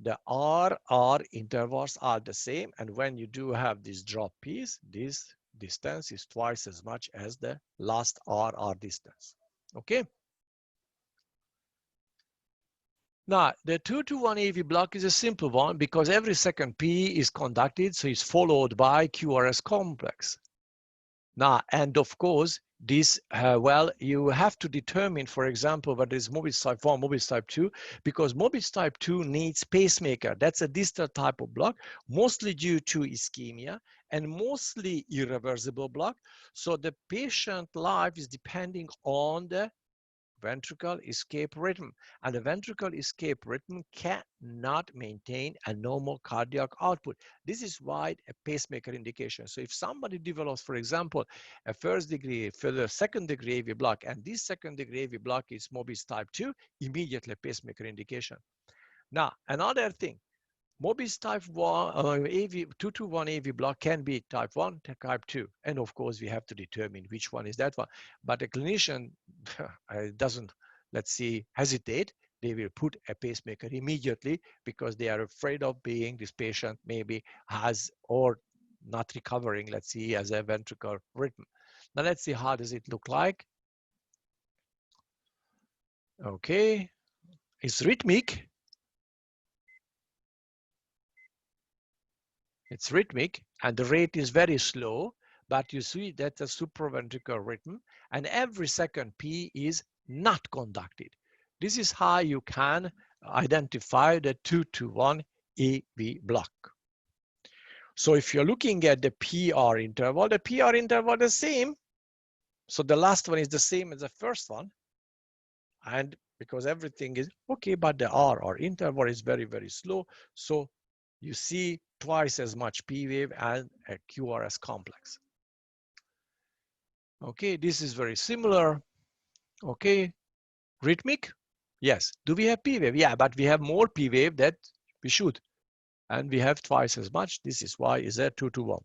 A: the RR intervals are the same. And when you do have this drop Ps, this distance is twice as much as the last RR distance. Okay. Now, the 2-to-1 AV block is a simple one because every second P is conducted, so it's followed by QRS complex. Now, and of course, this, well, you have to determine, for example, whether it's Mobitz type 1, Mobitz type 2, because Mobitz type 2 needs pacemaker. That's a distal type of block, mostly due to ischemia and mostly irreversible block. So the patient life is depending on the ventricle escape rhythm, and the ventricle escape rhythm cannot maintain a normal cardiac output. This is why a pacemaker indication. So if somebody develops, for example, a first degree, further second degree AV block, and this second degree AV block is Mobitz type 2, immediately pacemaker indication. Now, another thing, Mobitz type 1 AV 2-to-1 AV block can be type 1, type 2, and of course we have to determine which one is that one. But a clinician doesn't, let's see, hesitate. They will put a pacemaker immediately because they are afraid of being this patient maybe has or not recovering, let's see, as a ventricle rhythm. Now let's see how does it look like. Okay, it's rhythmic. It's rhythmic and the rate is very slow, but you see that's a supraventricular rhythm, and every second P is not conducted. This is how you can identify the 2-to-1 AV block. So if you're looking at the PR interval, the PR interval is the same. So the last one is the same as the first one. And because everything is okay, but the R or interval is very, very slow. So you see twice as much P wave and a QRS complex. Okay, this is very similar. Okay, rhythmic? Yes. Do we have P wave? Yeah, but we have more P wave that we should. And we have twice as much. This is why is that 2-to-1.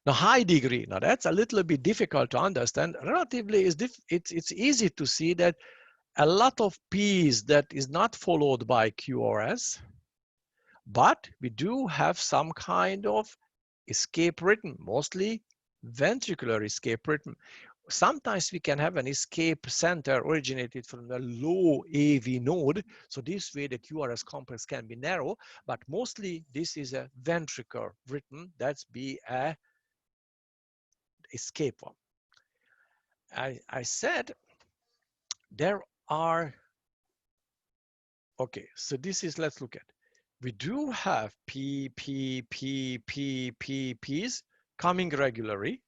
A: Now, high degree. Now, that's a little bit difficult to understand. Relatively, it's easy to see that a lot of P's that is not followed by QRS, but we do have some kind of escape rhythm, mostly ventricular escape rhythm. Sometimes we can have an escape center originated from the low AV node. So this way the QRS complex can be narrow, but mostly this is a ventricular rhythm. That's be a escape one. I said there are, okay, so this is, let's look at. We do have P's coming regularly,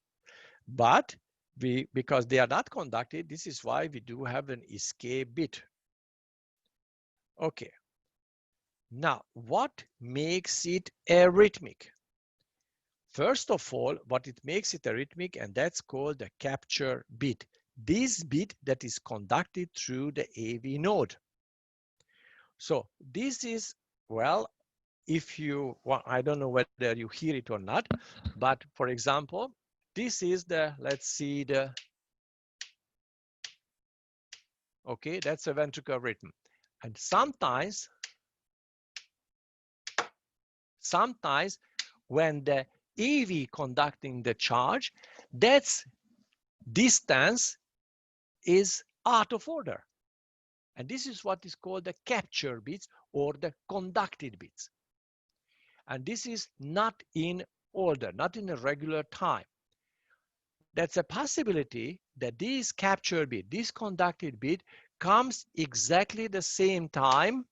A: but because they are not conducted, this is why we do have an escape bit. Okay. Now, what makes it arrhythmic? First of all, what it makes it arrhythmic, and that's called the capture bit. This bit that is conducted through the AV node. So this is, well, if you, well, I don't know whether you hear it or not, but for example, this is the, let's see the, okay, that's a ventricular rhythm. And sometimes when the AV conducting the charge, that's distance is out of order. And this is what is called the capture bits or the conducted bits. And this is not in order, not in a regular time. That's a possibility that this capture bit, this conducted bit, comes exactly the same time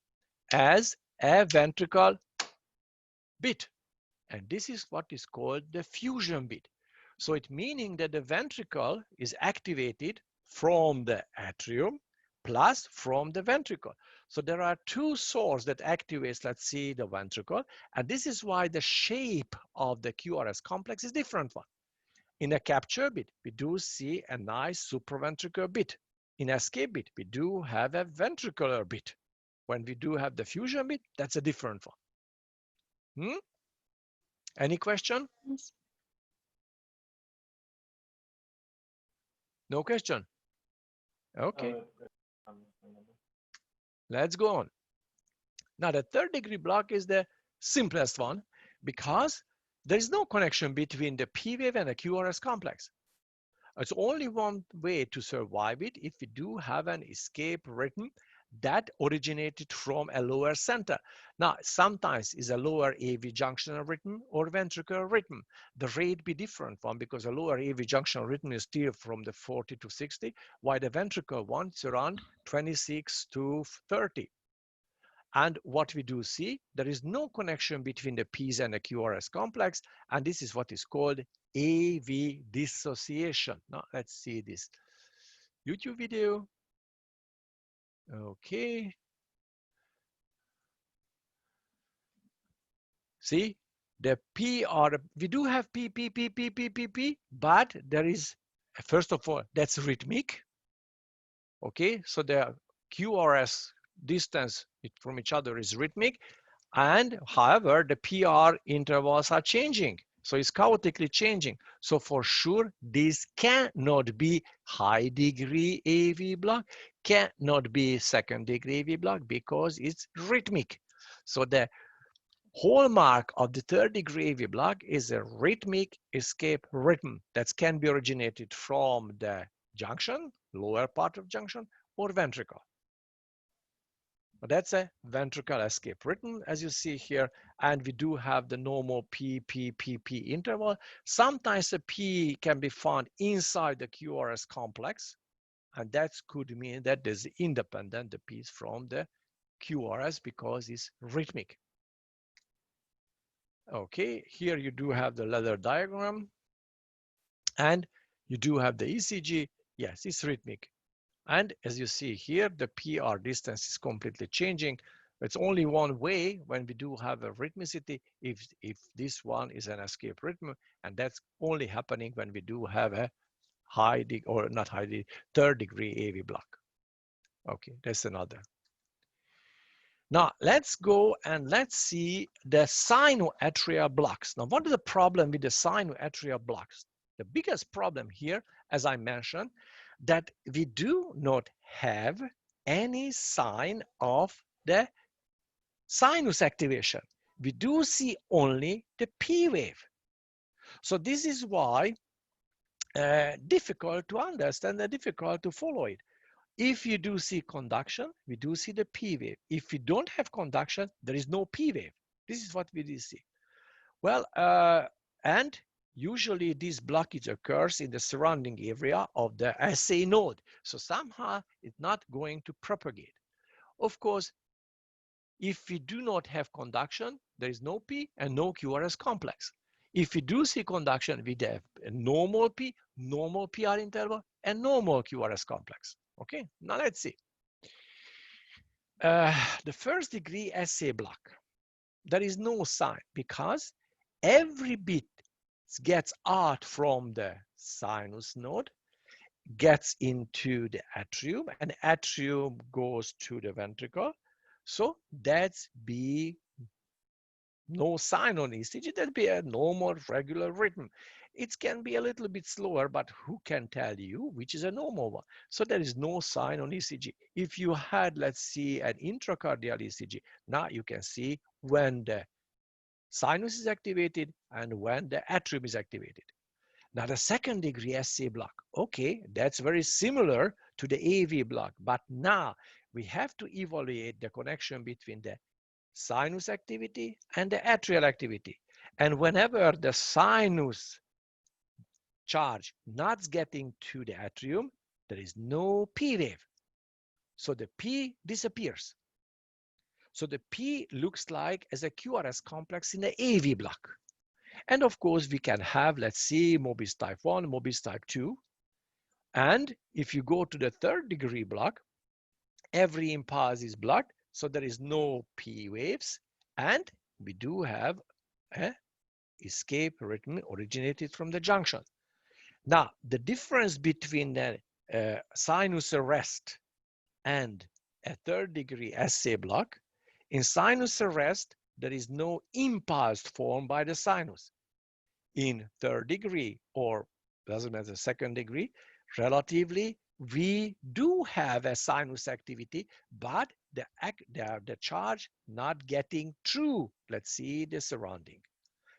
A: as a ventricle bit. And this is what is called the fusion bit. So it meaning that the ventricle is activated from the atrium plus from the ventricle. So there are two sources that activates, let's see, the ventricle. And this is why the shape of the QRS complex is different one. In a capture bit, we do see a nice supraventricular bit. In escape bit, we do have a ventricular bit. When we do have the fusion bit, that's a different one. Any question?
B: Yes.
A: No question? Okay. Let's go on. Now, the third degree block is the simplest one because there is no connection between the P wave and the QRS complex. It's only one way to survive it if we do have an escape rhythm that originated from a lower center. Now, sometimes is a lower AV junctional rhythm or ventricular rhythm. The rate be different one because a lower AV junctional rhythm is still from the 40 to 60, while the ventricular one is around 26 to 30. And what we do see, there is no connection between the P's and the QRS complex, and this is what is called AV dissociation. Now, let's see this YouTube video. Okay. See, the P are, we do have P, but there is, first of all, that's rhythmic. Okay, so the QRS distance from each other is rhythmic. And however, the PR intervals are changing. So it's chaotically changing. So for sure, this cannot be high degree AV block, cannot be second degree AV block because it's rhythmic. So the hallmark of the third degree AV block is a rhythmic escape rhythm that can be originated from the junction, lower part of junction, or ventricle. But that's a ventricular escape rhythm, as you see here, and we do have the normal P interval. Sometimes the P can be found inside the QRS complex, and that could mean that there's independent the P's from the QRS because it's rhythmic. Okay, here you do have the ladder diagram, and you do have the ECG. Yes, it's rhythmic. And as you see here, the PR distance is completely changing. It's only one way when we do have a rhythmicity if this one is an escape rhythm, and that's only happening when we do have a high degree, or not high degree, third degree AV block. Okay, that's another. Now let's go and let's see the sinoatrial blocks. Now, what is the problem with the sinoatrial blocks? The biggest problem here, as I mentioned, that we do not have any sign of the sinus activation. We do see only the P wave. So this is why difficult to understand and difficult to follow it. If you do see conduction, we do see the P wave. If we don't have conduction, there is no P wave. This is what we do see. Well, and usually this blockage occurs in the surrounding area of the SA node. So somehow it's not going to propagate. Of course, if we do not have conduction, there is no P and no QRS complex. If we do see conduction, we have a normal P, normal PR interval, and normal QRS complex. Okay, now let's see. The first degree SA block, there is no sign because every bit gets out from the sinus node, gets into the atrium, and atrium goes to the ventricle. So that's be no sign on ECG. That'd be a normal regular rhythm. It can be a little bit slower, but who can tell you which is a normal one? So there is no sign on ECG. If you had, let's see, an intracardial ECG, now you can see when the sinus is activated and when the atrium is activated. Now the second degree SA block, okay, that's very similar to the AV block, but now we have to evaluate the connection between the sinus activity and the atrial activity. And whenever the sinus charge not getting to the atrium, there is no P wave. So the P disappears. So the P looks like as a QRS complex in the AV block. And of course, we can have, let's see, Mobitz type 1, Mobitz type 2. And if you go to the third degree block, every impulse is blocked. So there is no P waves. And we do have an escape rhythm originated from the junction. Now, the difference between the sinus arrest and a third degree SA block, in sinus arrest, there is no impulse formed by the sinus. In third degree, or doesn't matter, second degree, relatively, we do have a sinus activity, but the charge not getting through, let's see, the surrounding.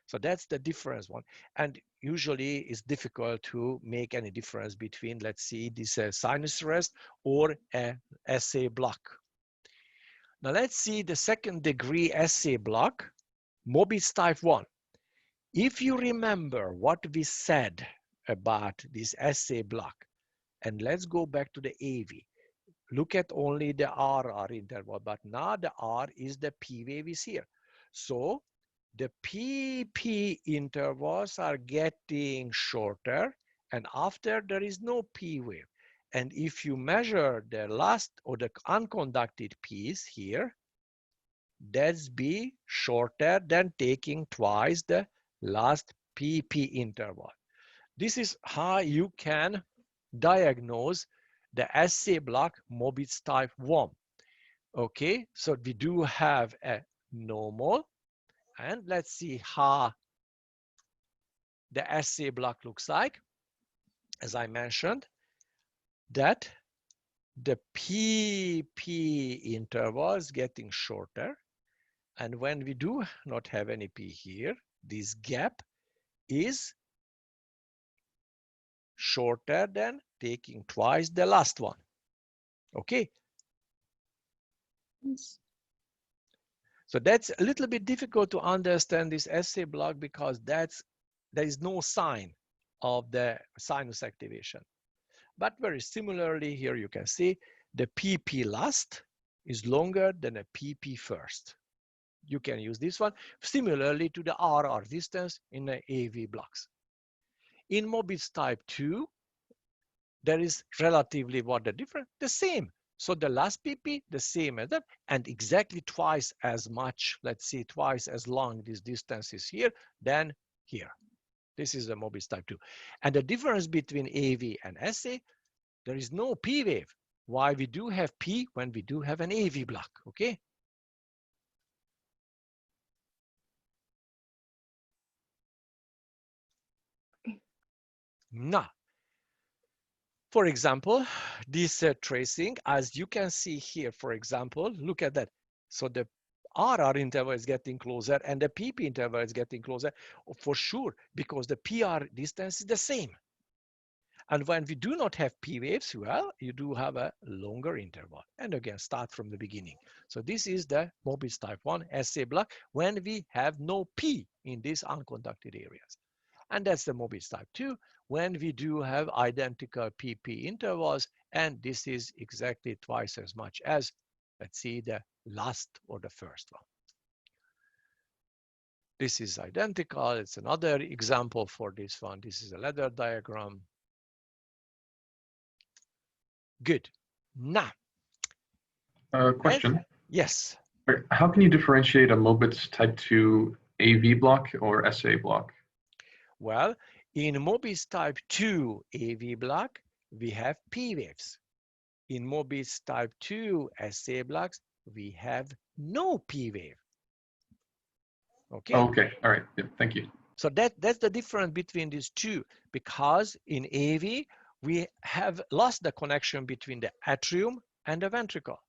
A: So that's the difference one. And usually it's difficult to make any difference between, let's see, this sinus arrest or a SA block. Now let's see the second degree assay block, Mobitz type 1. If you remember what we said about this assay block, and let's go back to the AV. Look at only the RR interval, but now the R is the P wave is here. So the PP intervals are getting shorter, and after there is no P wave. And if you measure the last or the unconducted piece here, that's be shorter than taking twice the last PP interval. This is how you can diagnose the assay block Mobitz type 1. Okay, so we do have a normal, and let's see how the assay block looks like. As I mentioned, that the PP interval is getting shorter, and when we do not have any P here, this gap is shorter than taking twice the last one. Okay.
B: Yes.
A: So that's a little bit difficult to understand this assay block because there is no sign of the sinus activation. But very similarly, here you can see the PP last is longer than a PP first. You can use this one similarly to the RR distance in the AV blocks. In Mobitz type 2, there is relatively what the difference? The same. So the last PP, the same as that, and exactly twice as much, let's see, twice as long this distance is here than here. This is the Mobitz type 2. And the difference between AV and SA, there is no P wave. Why we do have P when we do have an AV block, okay? Now, for example, this tracing, as you can see here, for example, look at that. So the RR interval is getting closer and the PP interval is getting closer for sure, because the PR distance is the same. And when we do not have P waves, well, you do have a longer interval. And again, start from the beginning. So this is the Mobitz type 1 assay block when we have no P in these unconducted areas. And that's the Mobitz type 2 when we do have identical PP intervals, and this is exactly twice as much as, let's see, the last or the first one. This is identical. It's another example for this one. This is a ladder diagram. Good. Now,
C: Question.
A: Yes.
C: How can you differentiate a Mobitz type 2 AV block or SA block?
A: Well, in Mobitz type 2 AV block, we have P waves. In Mobitz type 2 SA blocks, we have no P wave. Okay.
C: Okay. All right. Yeah, thank you.
A: So that's the difference between these two, because in AV, we have lost the connection between the atrium and the ventricle.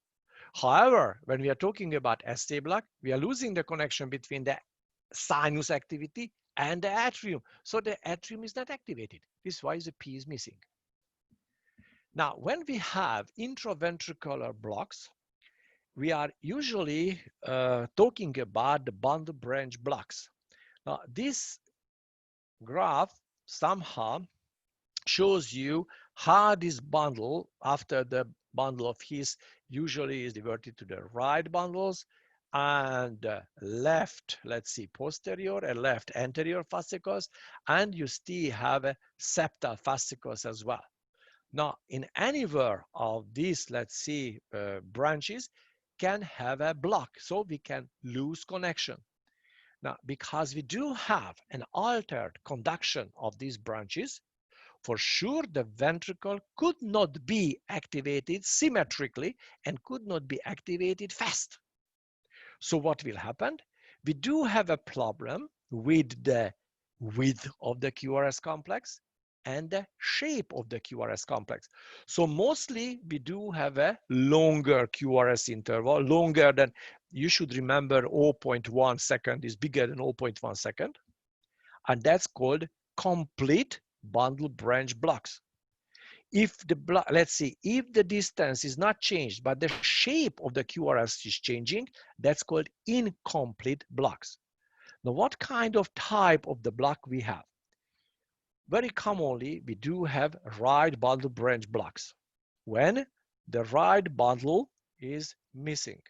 A: However, when we are talking about SA block, we are losing the connection between the sinus activity and the atrium. So the atrium is not activated. This is why the P is missing. Now, when we have intraventricular blocks, we are usually talking about the bundle branch blocks. Now, this graph somehow shows you how this bundle, after the bundle of His, usually is diverted to the right bundles and left, let's see, posterior and left anterior fascicles, and you still have a septal fascicles as well. Now, in anywhere of these, let's see, branches can have a block, so we can lose connection. Now, because we do have an altered conduction of these branches, for sure the ventricle could not be activated symmetrically and could not be activated fast. So what will happen? We do have a problem with the width of the QRS complex and the shape of the QRS complex. So mostly we do have a longer QRS interval, longer than, you should remember 0.1 second is bigger than 0.1 second. And that's called complete bundle branch blocks. If the block, let's see, if the distance is not changed, but the shape of the QRS is changing, that's called incomplete blocks. Now, what kind of type of the block we have? Very commonly, we do have right bundle branch blocks when the right bundle is missing.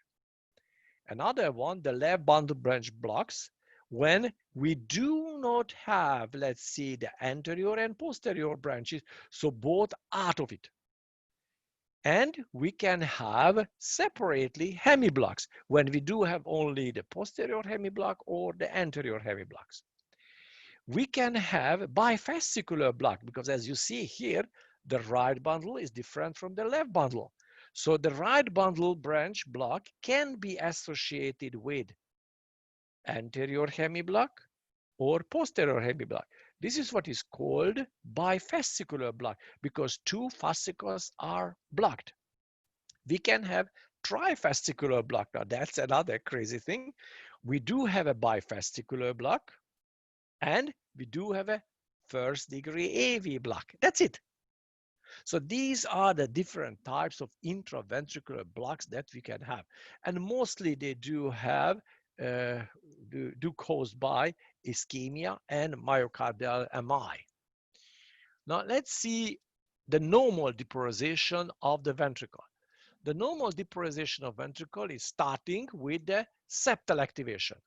A: Another one, the left bundle branch blocks, when we do not have, let's see, the anterior and posterior branches, so both out of it. And we can have separately hemiblocks when we do have only the posterior hemiblock or the anterior hemiblocks. We can have bifascicular block because as you see here, the right bundle is different from the left bundle. So the right bundle branch block can be associated with anterior hemiblock or posterior hemiblock. This is what is called bifascicular block because two fascicles are blocked. We can have trifascicular block. Now that's another crazy thing. We do have a bifascicular block and we do have a first degree AV block. That's it. So these are the different types of intraventricular blocks that we can have. And mostly they do have, do caused by ischemia and myocardial MI. Now let's see the normal depolarization of the ventricle. The normal depolarization of ventricle is starting with the septal activation.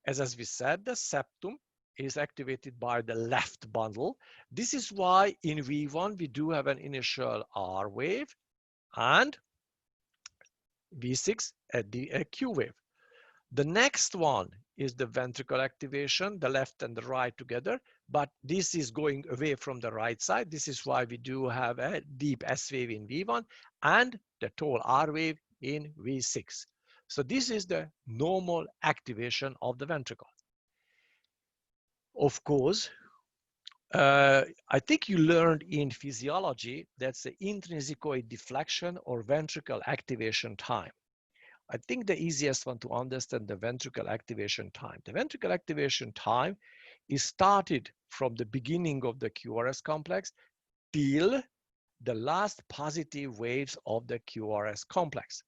A: As we said, the septum is activated by the left bundle. This is why in V1 we do have an initial R wave and V6 a Q wave. The next one is the ventricle activation, the left and the right together, but this is going away from the right side. This is why we do have a deep S wave in V1 and the tall R wave in V6. So this is the normal activation of the ventricle. Of course, I think you learned in physiology that's the intrinsicoid deflection or ventricle activation time. I think the easiest one to understand the ventricle activation time. The ventricle activation time is started from the beginning of the QRS complex till the last positive waves of the QRS complex.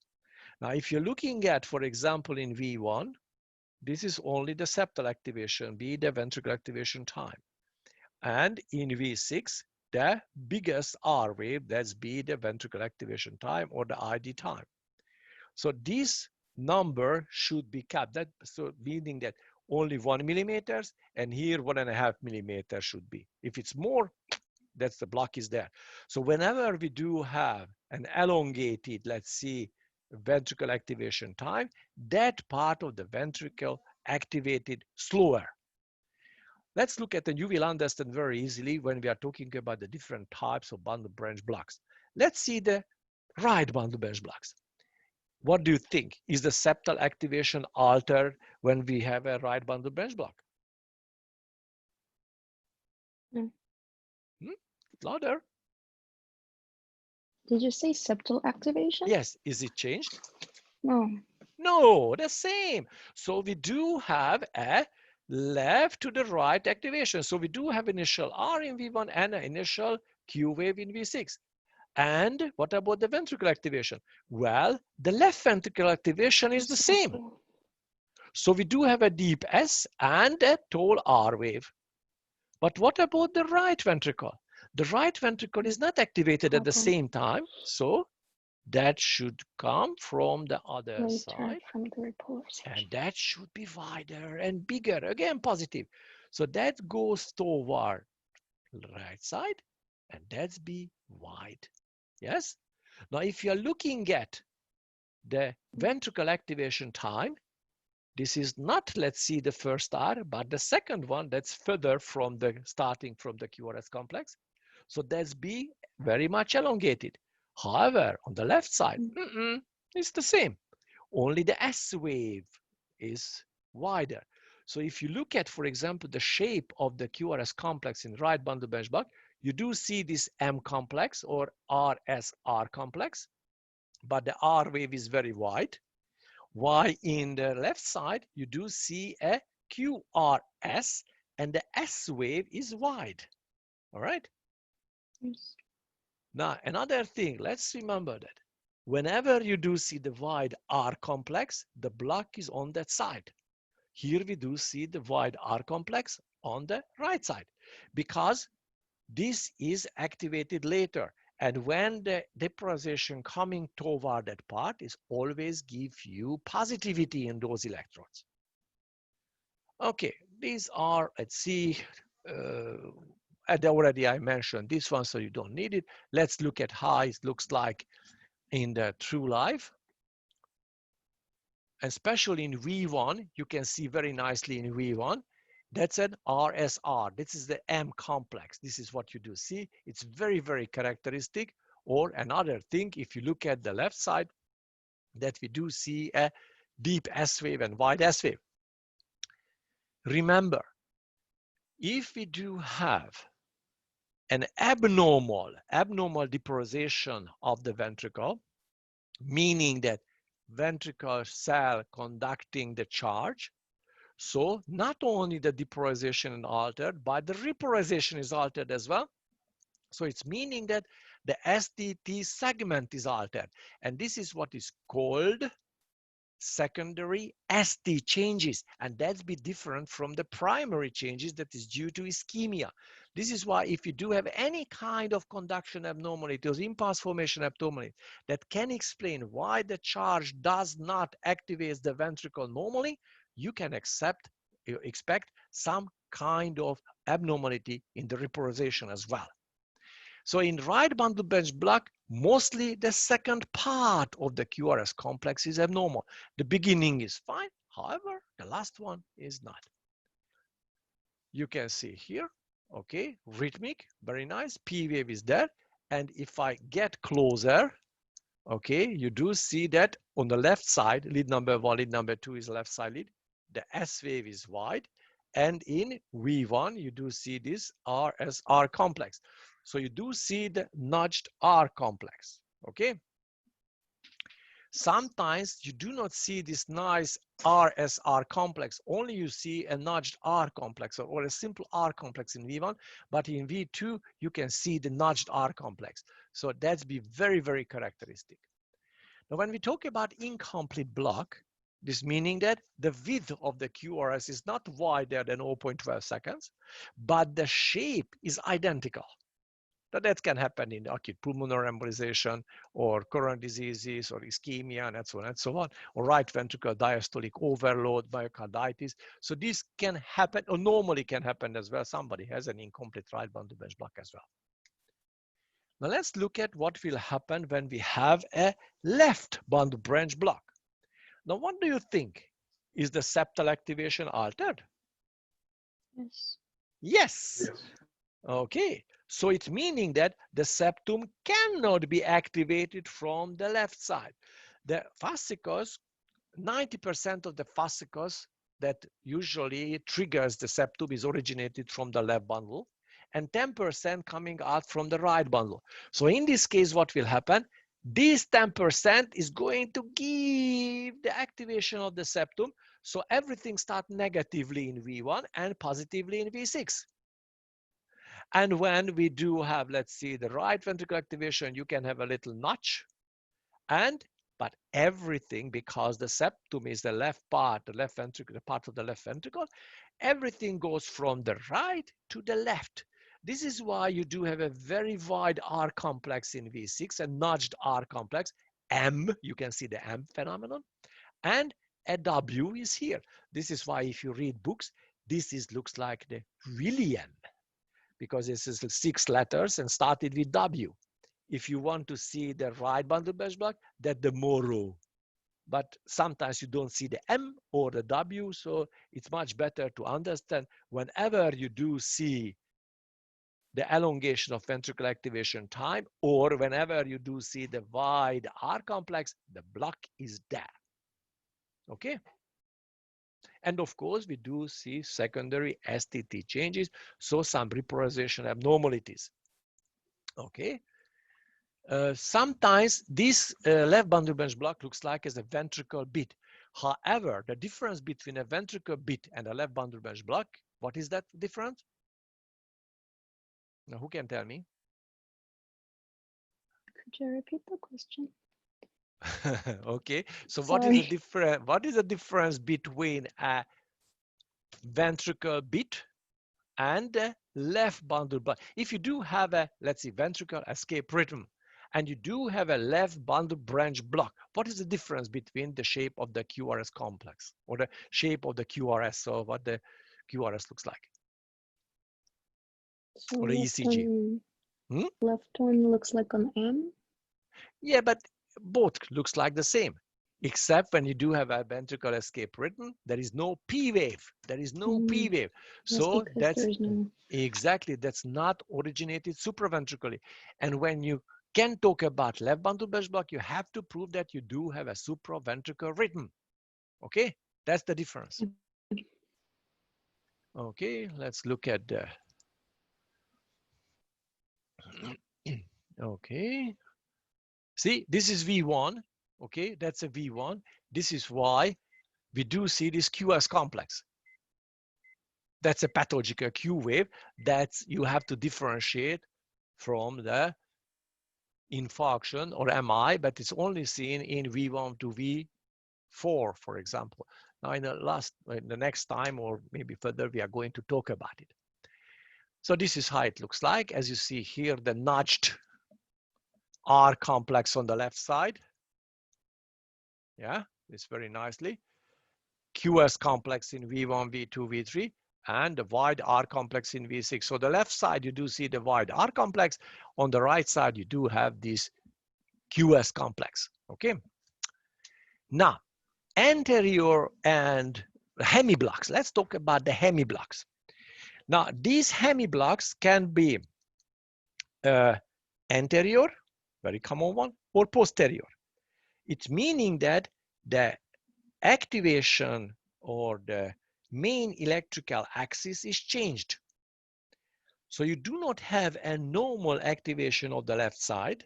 A: Now, if you're looking at, for example, in V1, this is only the septal activation, be the ventricle activation time. And in V6, the biggest R wave, that's be the ventricle activation time or the ID time. So this number should be kept, that so meaning that only 1 millimeters and here 1.5 millimeters should be. If it's more, that's the block is there. So whenever we do have an elongated, let's see, ventricle activation time, that part of the ventricle activated slower. Let's look at, and you will understand very easily when we are talking about the different types of bundle branch blocks. Let's see the right bundle branch blocks. What do you think? Is the septal activation altered when we have a right bundle branch block?
B: No.
A: Louder.
B: Did you say septal activation?
A: Yes. Is it changed?
B: No.
A: No, the same. So we do have a left to the right activation. So we do have initial R in V1 and an initial Q wave in V6. And what about the ventricle activation? Well, the left ventricle activation is the same. So we do have a deep S and a tall R wave. But what about the right ventricle? The right ventricle is not activated at the same time. So that should come from the other side.
B: From the repolarization.
A: And that should be wider and bigger, again positive. So that goes toward the right side and that's be wide. Yes? Now, if you're looking at the ventricle activation time, this is not, let's see, the first R, but the second one that's further from the starting from the QRS complex. So that's be very much elongated. However, on the left side, it's the same. Only the S wave is wider. So if you look at, for example, the shape of the QRS complex in right bundle branch block, you do see this M complex or RSR complex, but the R wave is very wide. While in the left side, you do see a QRS and the S wave is wide. All right?
B: Yes.
A: Now, another thing, let's remember that whenever you do see the wide R complex, the block is on that side. Here we do see the wide R complex on the right side because this is activated later. And when the depolarization coming toward that part is always give you positivity in those electrodes. Okay, these are, let's see, already I mentioned this one, so you don't need it. Let's look at how it looks like in the true life. Especially in V1, you can see very nicely in V1, that's an RSR. This is the M complex. This is what you do see. It's very, very characteristic. Or another thing, if you look at the left side, that we do see a deep S wave and wide S wave. Remember, if we do have an abnormal depolarization of the ventricle, meaning that ventricle cell conducting the charge, so not only the depolarization is altered, but the repolarization is altered as well. So it's meaning that the STT segment is altered. And this is what is called secondary ST changes. And that's be different from the primary changes that is due to ischemia. This is why if you do have any kind of conduction abnormality or impulse formation abnormality that can explain why the charge does not activate the ventricle normally, you can expect some kind of abnormality in the repolarization as well. So in right bundle branch block, mostly the second part of the QRS complex is abnormal. The beginning is fine. However, the last one is not. You can see here, okay, rhythmic, very nice. P wave is there. And if I get closer, okay, you do see that on the left side, lead number 1, lead number 2 is left side lead. The S wave is wide. And in V1, you do see this RSR complex. So you do see the nudged R complex, okay? Sometimes you do not see this nice RSR complex, only you see a nudged R complex or a simple R complex in V1, but in V2, you can see the nudged R complex. So that's be very, very characteristic. Now, when we talk about incomplete block, this meaning that the width of the QRS is not wider than 0.12 seconds, but the shape is identical. Now, that can happen in acute pulmonary embolization or coronary diseases or ischemia and so on and so on, or right ventricular diastolic overload, myocarditis. So this can happen, or normally can happen as well. Somebody has an incomplete right bundle branch block as well. Now let's look at what will happen when we have a left bundle branch block. Now, what do you think? Is the septal activation altered?
B: Yes.
A: Yes.
C: Yes.
A: Okay. So it's meaning that the septum cannot be activated from the left side. The fascicles, 90% of the fascicles that usually triggers the septum is originated from the left bundle and 10% coming out from the right bundle. So in this case, what will happen? This 10% is going to give the activation of the septum. So everything starts negatively in V1 and positively in V6. And when we do have, let's see, the right ventricle activation, you can have a little notch. But everything, because the septum is the left part, the left ventricle, the part of the left ventricle, everything goes from the right to the left. This is why you do have a very wide R complex in V6, a nudged R complex, M, you can see the M phenomenon, and a W is here. This is why if you read books, looks like the William, because this is 6 letters and started with W. If you want to see the right bundle branch block, that's the Moro. But sometimes you don't see the M or the W, so it's much better to understand whenever you do see the elongation of ventricle activation time, or whenever you do see the wide R complex, the block is there. Okay? And of course, we do see secondary STT changes, so some repolarization abnormalities. Okay? Sometimes this left bundle branch block looks like as a ventricle bit. However, the difference between a ventricle bit and a left bundle branch block, what is that difference? Now, who can tell me?
B: Could you repeat the question?
A: Okay, so what is the
B: Sorry.
A: difference between a ventricle beat and a left bundle block? If you do have a, let's see, ventricle escape rhythm, and you do have a left bundle branch block, what is the difference between the shape of the QRS complex or the shape of the QRS? So what the QRS looks like,
B: So
A: or the ECG?
B: left one looks like an M.
A: Yeah, but both looks like the same, except when you do have a ventricle escape rhythm, there is no P wave. There is no P wave.
B: Yes,
A: So
B: because
A: that's
B: there's no.
A: exactly, that's not originated supraventrically. And when you can talk about left bundle branch block, you have to prove that you do have a supraventricular rhythm. Okay, that's the difference. Okay, let's look at the. Okay. See, this is V1. Okay, that's a V1. This is why we do see this QS complex. That's a pathological Q wave that you have to differentiate from the infarction or MI, but it's only seen in V1 to V4, for example. Now, in the next time, or maybe further, we are going to talk about it. So this is how it looks like. As you see here, the nudged R complex on the left side. Yeah, it's very nicely. QS complex in V1, V2, V3, and the wide R complex in V6. So the left side, you do see the wide R complex. On the right side, you do have this QS complex, okay? Now, anterior and hemiblocks. Let's talk about the hemiblocks. Now, these hemiblocks can be anterior, very common one, or posterior. It's meaning that the activation or the main electrical axis is changed. So you do not have a normal activation of the left side,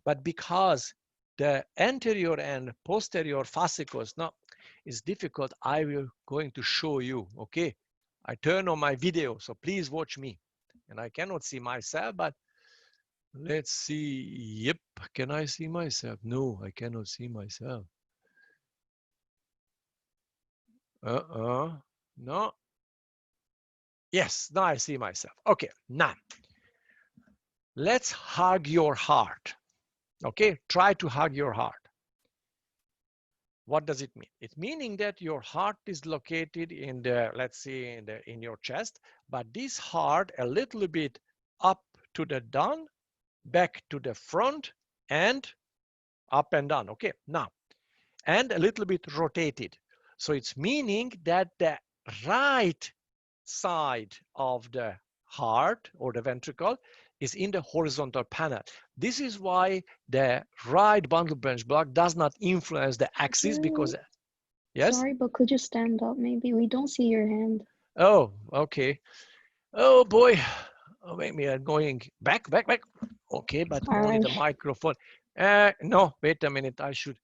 A: but because the anterior and posterior fascicles, now it's difficult, I will going to show you, okay? I turn on my video, so please watch me. And I cannot see myself, but let's see. Yep, can I see myself? No, I cannot see myself. No. Yes, now I see myself. Okay, now let's hug your heart. Okay, try to hug your heart. What does it mean? It's meaning that your heart is located in the, let's say, in your chest, but this heart a little bit up to the down, back to the front, and up and down. Okay, now, and a little bit rotated. So it's meaning that the right side of the heart or the ventricle is in the horizontal panel. This is why the right bundle branch block does not influence the axis because, yes?
B: Sorry, but could you stand up maybe? We don't see your hand.
A: Oh, okay. Oh boy. Oh, maybe I'm going back. Okay, but
B: All
A: only
B: right.
A: the microphone. No, wait a minute. I should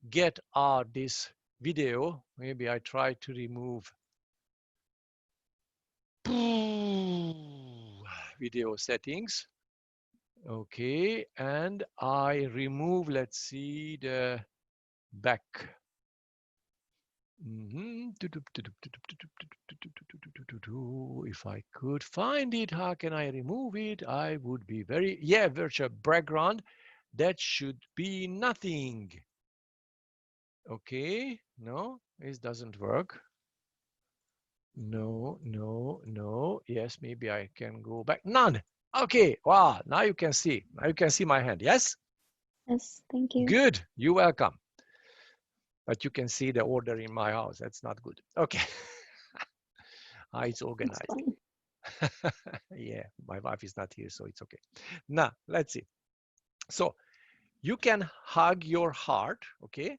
A: get out this video. Maybe I try to remove video settings. Okay, and I remove, let's see, the back. If I could find it, how can I remove it? I would be very, yeah, virtual background. That should be nothing. Okay, no, it doesn't work. No. Yes, maybe I can go back. None. Okay, wow, now you can see. Now you can see my hand, yes?
B: Yes, thank you.
A: Good, you're welcome. But you can see the order in my house. That's not good. Okay. It's organized. Yeah, my wife is not here, so it's okay. Now, let's see. So you can hug your heart, okay?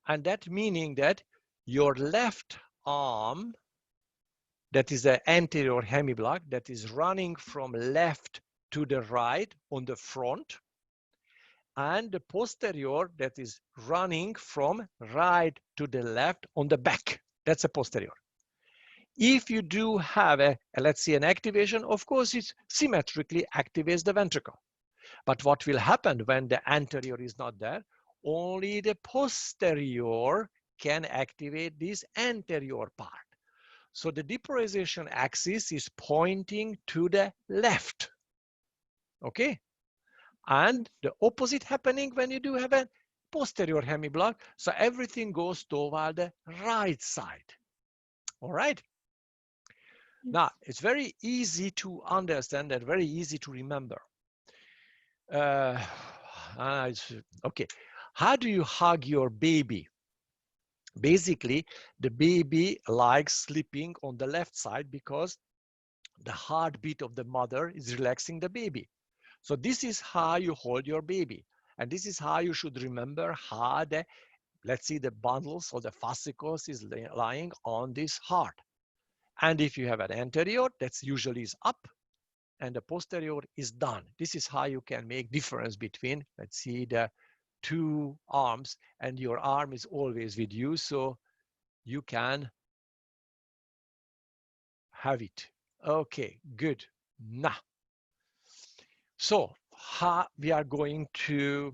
A: And that meaning that your left arm, that is the anterior hemiblock, that is running from left to the right on the front, and the posterior that is running from right to the left on the back. That's a posterior. If you do have let's see, an activation, of course, it symmetrically activates the ventricle. But what will happen when the anterior is not there? Only the posterior can activate this anterior part. So the depolarization axis is pointing to the left. Okay? And the opposite happening when you do have a posterior hemiblock. So everything goes toward the right side. All right?
B: Yes.
A: Now, it's very easy to understand and very easy to remember. Okay, how do you hug your baby? Basically, the baby likes sleeping on the left side because the heartbeat of the mother is relaxing the baby. So this is how you hold your baby. And this is how you should remember how the, let's see, the bundles or the fascicles is lying on this heart. And if you have an anterior, that's usually is up, and the posterior is down. This is how you can make difference between, let's see, the two arms, and your arm is always with you, so you can have it. Okay, good. Now, so how we are going to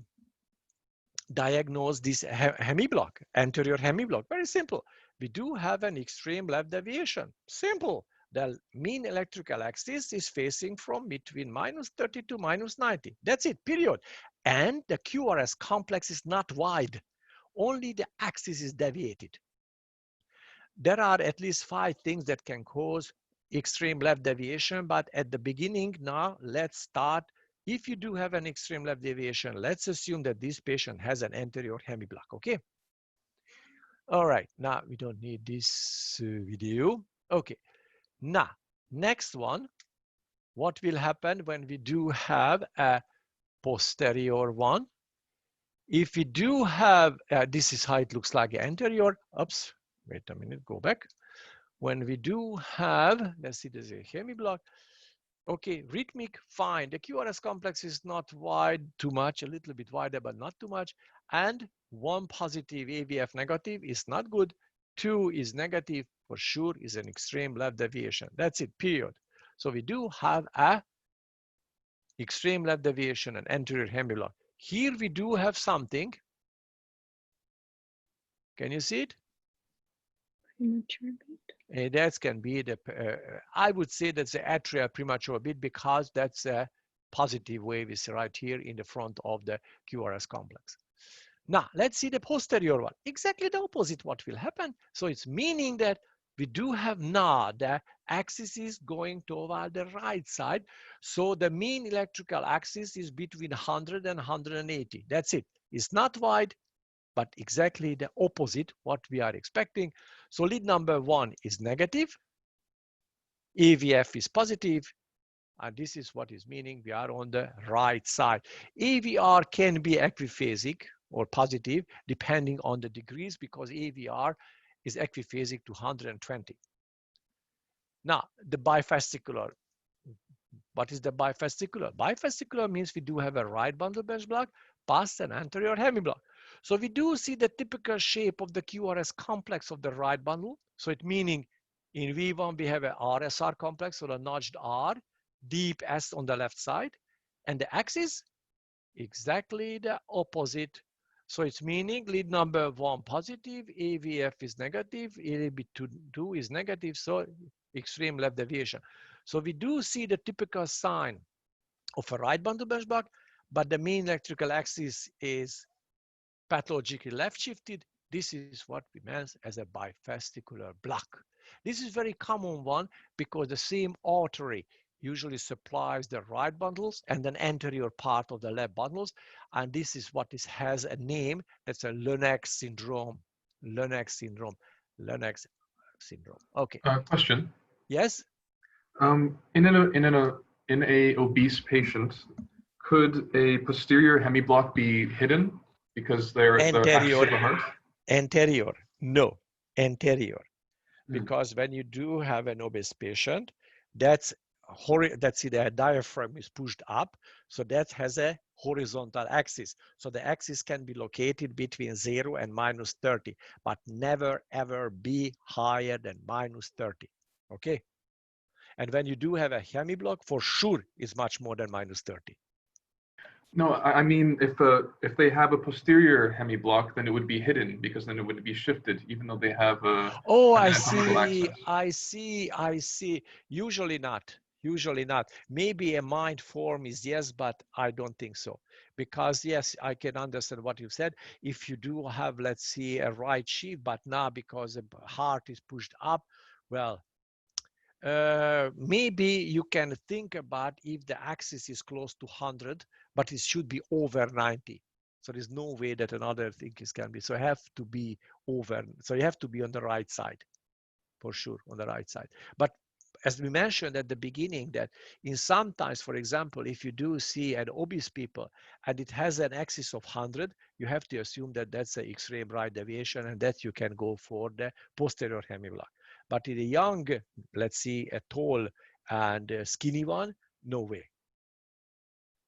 A: diagnose this hemiblock, anterior hemiblock? Very simple. We do have an extreme left deviation. Simple. The mean electrical axis is facing from between -30 to -90. That's it, period. And the QRS complex is not wide. Only the axis is deviated. There are at least 5 things that can cause extreme left deviation, but at the beginning now, let's start. If you do have an extreme left deviation, let's assume that this patient has an anterior hemiblock, okay? All right, now we don't need this video. Okay, now, next one, what will happen when we do have a posterior one? If we do have, this is how it looks like anterior. Oops, wait a minute, go back. When we do have, let's see, there's a hemiblock. Okay, rhythmic, fine. The QRS complex is not wide too much, a little bit wider, but not too much. And 1 positive AVF negative is not good. 2 is negative, for sure, is an extreme left deviation. That's it, period. So we do have a extreme left deviation and anterior hemiblock. Here we do have something. Can you see it?
B: Premature beat.
A: That can be the, I would say that's the atria premature bit, because that's a positive wave is right here in the front of the QRS complex. Now, let's see the posterior one. Exactly the opposite what will happen. So it's meaning that we do have now the axis is going toward the right side. So the mean electrical axis is between 100 and 180. That's it. It's not wide, but exactly the opposite what we are expecting. So lead number 1 is negative, AVF is positive, and this is what is meaning we are on the right side. AVR can be equiphasic or positive depending on the degrees, because AVR is equiphasic to 120. Now, the bifascicular. What is the bifascicular? Bifascicular means we do have a right bundle bench block past an anterior hemiblock. So we do see the typical shape of the QRS complex of the right bundle. So it meaning in V1 we have a RSR complex, or a notched R, deep S on the left side, and the axis exactly the opposite. So it's meaning lead number 1 positive, AVF is negative, AVB2 is negative, so extreme left deviation. So we do see the typical sign of a right bundle bench block, but the mean electrical axis is pathologically left shifted. This is what we mean as a bifascicular block. This is very common one because the same artery usually supplies the right bundles and then anterior part of the left bundles. And this is what has a name. That's a Lennox syndrome. Lennox syndrome. Lennox syndrome. Okay.
C: Question.
A: Yes?
C: In a obese patient, could a posterior hemiblock be hidden because they're the axis of the heart?
A: Anterior. No. Anterior. Because when you do have an obese patient, that's the diaphragm is pushed up, so that has a horizontal axis. So the axis can be located between 0 and -30, but never ever be higher than -30. Okay. And when you do have a hemiblock, for sure is much more than -30.
C: No, I mean, if they have a posterior hemiblock, then it would be hidden because then it would be shifted, even though they have a
A: Oh, I
C: anatomical
A: see,
C: access.
A: I see, I see. Usually not. Usually not. Maybe a mind form is yes, but I don't think so. Because yes, I can understand what you said. If you do have, let's see, a right sheath, but now because the heart is pushed up, well, maybe you can think about if the axis is close to 100, but it should be over 90. So there's no way that another thing can be. So I have to be over. So you have to be on the right side, for sure, on the right side. But as we mentioned at the beginning, that in sometimes, for example, if you do see an obese people and it has an axis of 100, you have to assume that that's an extreme right deviation and that you can go for the posterior hemiblock. But in a young, let's see, a tall and a skinny one, no way.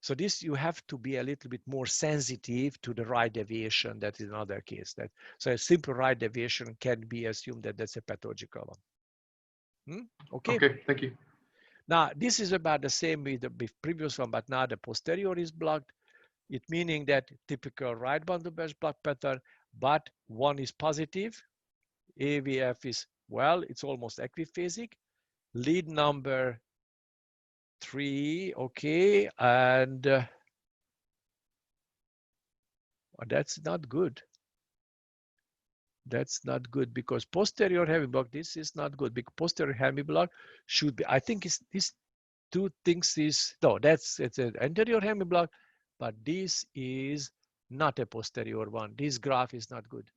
A: So this, you have to be a little bit more sensitive to the right deviation. That is another case. That so a simple right deviation can be assumed that that's a pathological one. Okay.
C: Okay, thank you.
A: Now this is about the same with the previous one, but now the posterior is blocked. It meaning that typical right bundle branch block pattern, but one is positive. AVF is, well, it's almost equiphasic. Lead number 3, okay, and that's not good. That's not good because posterior hemiblock, this is not good because posterior hemiblock should be, I think it's these two things is, no, it's an anterior hemiblock, but this is not a posterior one. This graph is not good.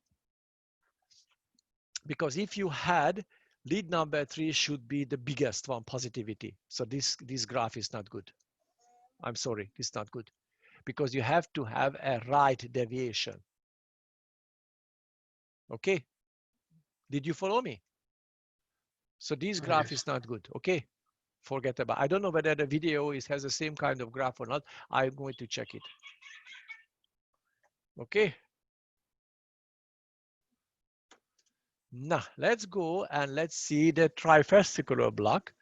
A: Because if you had lead number 3 should be the biggest one, positivity. So this graph is not good. I'm sorry, it's not good. Because you have to have a right deviation. Okay? Did you follow me? So this graph is not good. Okay? Forget about. I don't know whether the video has the same kind of graph or not. I'm going to check it. Okay? Now, let's go and let's see the trifascicular block.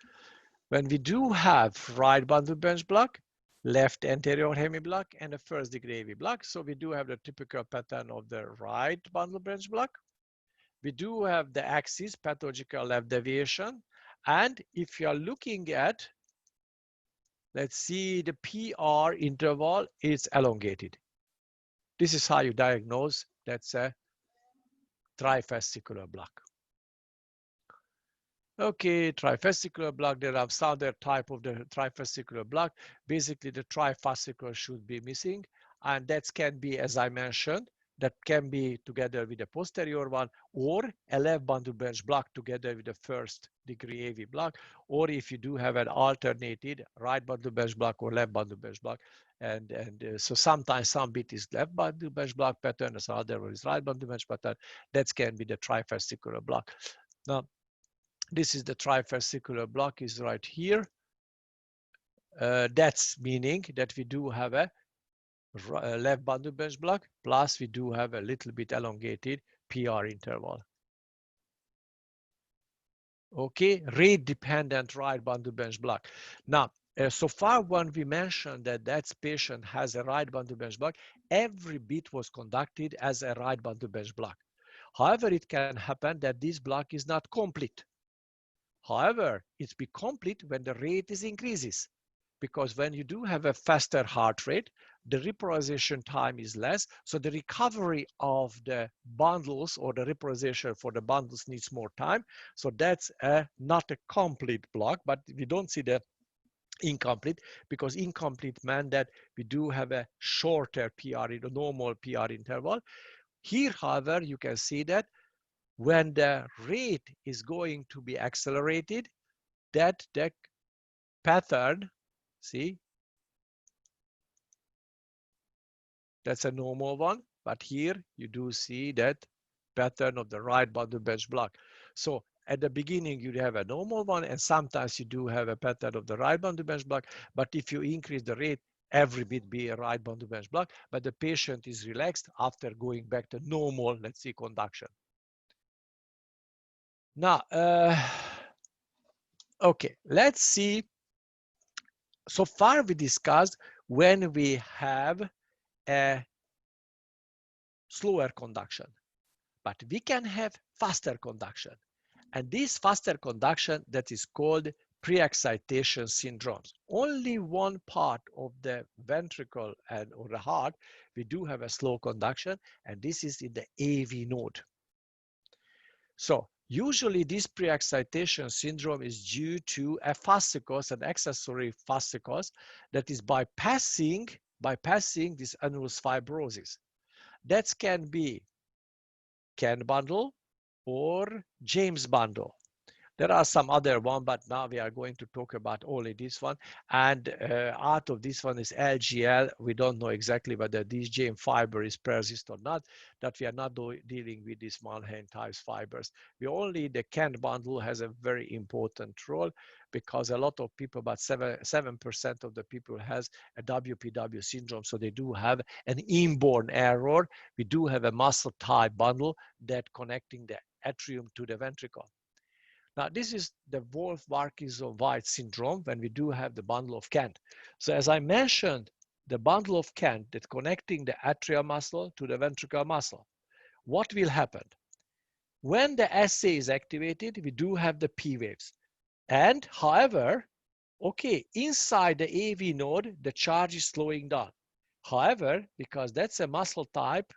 A: When we do have right bundle branch block, left anterior hemiblock, and a first degree AV block. So we do have the typical pattern of the right bundle branch block. We do have the axis, pathological left deviation. And if you are looking at, let's see, the PR interval is elongated. This is how you diagnose that's a trifascicular block. Okay, trifascicular block, there are some other type of the trifascicular block. Basically, the trifascicular should be missing. And that can be, as I mentioned, that can be together with the posterior one, or a left bundle branch block together with the first degree AV block, or if you do have an alternated right bundle branch block or left bundle branch block. And so sometimes some bit is left bundle branch block pattern, and some other one is right bundle branch pattern. That can be the trifascicular block. Now, this is the trifascicular block is right here. That's meaning that we do have a left bundle branch block, plus we do have a little bit elongated PR interval. Okay, rate dependent right bundle branch block. Now, so far when we mentioned that that patient has a right bundle branch block, every bit was conducted as a right bundle branch block. However, it can happen that this block is not complete. However, it's be complete when the rate is increases, because when you do have a faster heart rate, the repolarization time is less. So the recovery of the bundles or the repolarization for the bundles needs more time. So that's not a complete block, but we don't see the incomplete, because incomplete meant that we do have a shorter PR, in a normal PR interval. Here, however, you can see that when the rate is going to be accelerated, that the pattern, see, that's a normal one, but here you do see that pattern of the right bundle branch block. So at the beginning you have a normal one, and sometimes you do have a pattern of the right bundle branch block, but if you increase the rate, every bit be a right bundle branch block, but the patient is relaxed after going back to normal, let's see, conduction. Now, okay, let's see. So far we discussed when we have a slower conduction, but we can have faster conduction. And this faster conduction that is called pre-excitation syndromes. Only one part of the ventricle and or the heart, we do have a slow conduction, and this is in the AV node. So usually this pre-excitation syndrome is due to a fascicles, an accessory fascicles that is bypassing this annulus fibrosis. That can be Ken bundle or James bundle. There are some other one, but now we are going to talk about only this one. And out of this one is LGL. We don't know exactly whether this GM fiber is persist or not, that we are not dealing with these Mannheim types fibers. We only, the Ken bundle has a very important role because a lot of people, about 7% of the people has a WPW syndrome. So they do have an inborn error. We do have a muscle type bundle that connecting the atrium to the ventricle. Now, this is the Wolff-Parkinson-White syndrome when we do have the bundle of Kent. So as I mentioned, the bundle of Kent that's connecting the atrial muscle to the ventricular muscle. What will happen? When the SA is activated, we do have the P waves. And however, okay, inside the AV node, the charge is slowing down. However, because that's a muscle type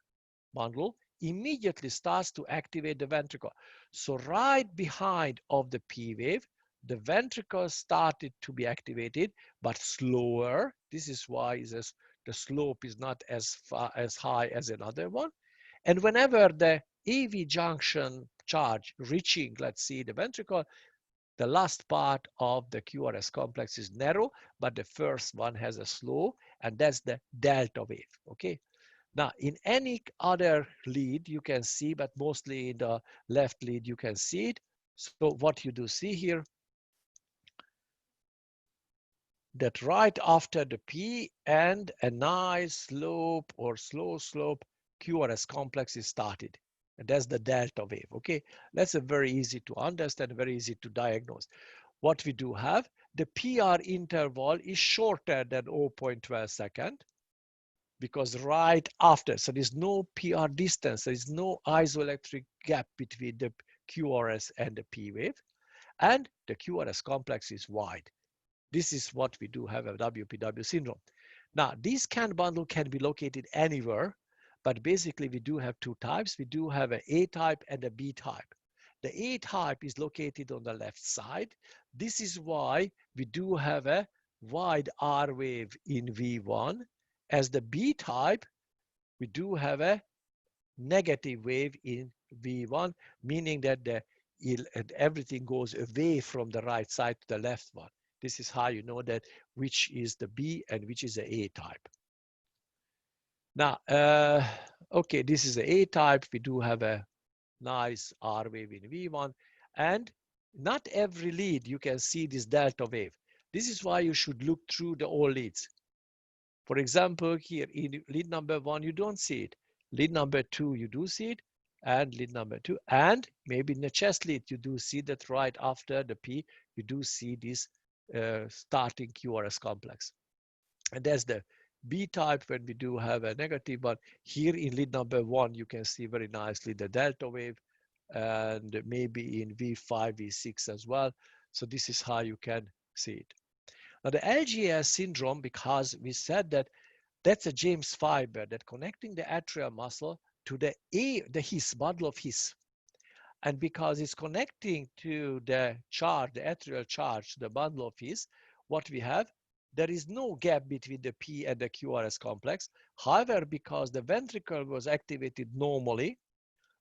A: bundle, immediately starts to activate the ventricle. So right behind of the P wave, the ventricle started to be activated, but slower. This is why the slope is not as high as another one. And whenever the AV junction charge reaching, let's see, the ventricle, the last part of the QRS complex is narrow, but the first one has a slow, and that's the delta wave, okay? Now, in any other lead, you can see, but mostly in the left lead, you can see it. So what you do see here, that right after the P and a nice slope or slow slope QRS complex is started. And that's the delta wave, okay? That's a very easy to understand, very easy to diagnose. What we do have, the PR interval is shorter than 0.12 second. Because right after, so there's no PR distance, there is no isoelectric gap between the QRS and the P wave, and the QRS complex is wide. This is what we do have a WPW syndrome. Now, this CAN bundle can be located anywhere, but basically we do have two types. We do have an A type and a B type. The A type is located on the left side. This is why we do have a wide R wave in V1. As the B type, we do have a negative wave in V1, meaning that everything goes away from the right side to the left one. This is how you know that which is the B and which is the A type. Now, okay, this is the A type. We do have a nice R wave in V1, and not every lead you can see this delta wave. This is why you should look through the all leads. For example, here in lead number 1, you don't see it. Lead number 2, you do see it, and lead number 2. And maybe in the chest lead, you do see that right after the P, you do see this starting QRS complex. And that's the B type when we do have a negative one. Here in lead number 1, you can see very nicely the delta wave, and maybe in V5, V6 as well. So this is how you can see it. Now the LGS syndrome, because we said that that's a James fiber that connecting the atrial muscle to the His, bundle of His. And because it's connecting to the charge, the atrial charge, the bundle of His, what we have, there is no gap between the P and the QRS complex. However, because the ventricle was activated normally,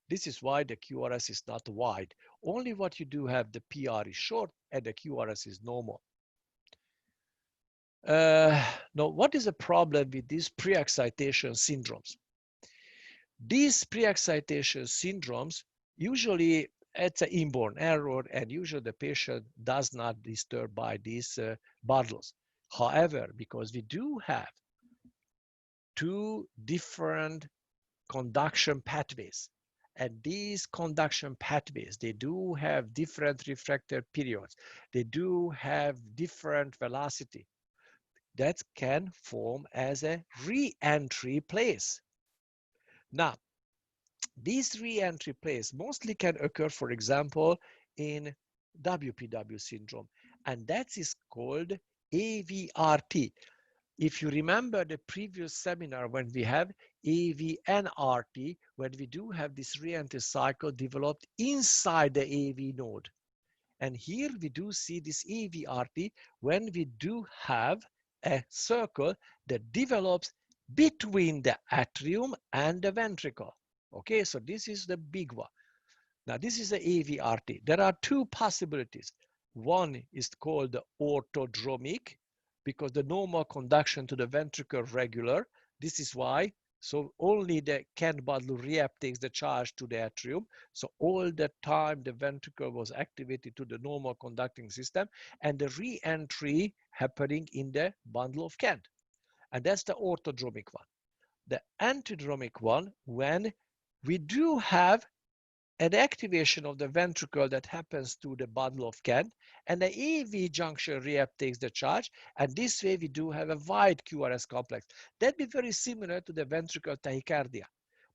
A: this is why the QRS is not wide. Only what you do have, the PR is short and the QRS is normal. Now, what is the problem with these pre-excitation syndromes? These pre-excitation syndromes, usually it's an inborn error, and usually the patient does not disturb by these bundles. However, because we do have two different conduction pathways, and these conduction pathways, they do have different refractor periods. They do have different velocity. that can form as a re-entry place. Now, these re-entry place mostly can occur, for example, in WPW syndrome, and that is called AVRT. If you remember the previous seminar when we have AVNRT, when we do have this re-entry cycle developed inside the AV node. And here we do see this AVRT when we do have a circle that develops between the atrium and the ventricle. Okay, so this is the big one. Now this is the AVRT. There are two possibilities. One is called the orthodromic, because the normal conduction to the ventricle regular. This is why, so only the Kent bundle reuptakes the charge to the atrium. So all the time the ventricle was activated to the normal conducting system, and the re-entry happening in the bundle of Kent. And that's the orthodromic one. The antidromic one, when we do have an activation of the ventricle that happens to the bundle of Kent, and the AV junction reuptakes the charge, and this way we do have a wide QRS complex. That'd be very similar to the ventricular tachycardia.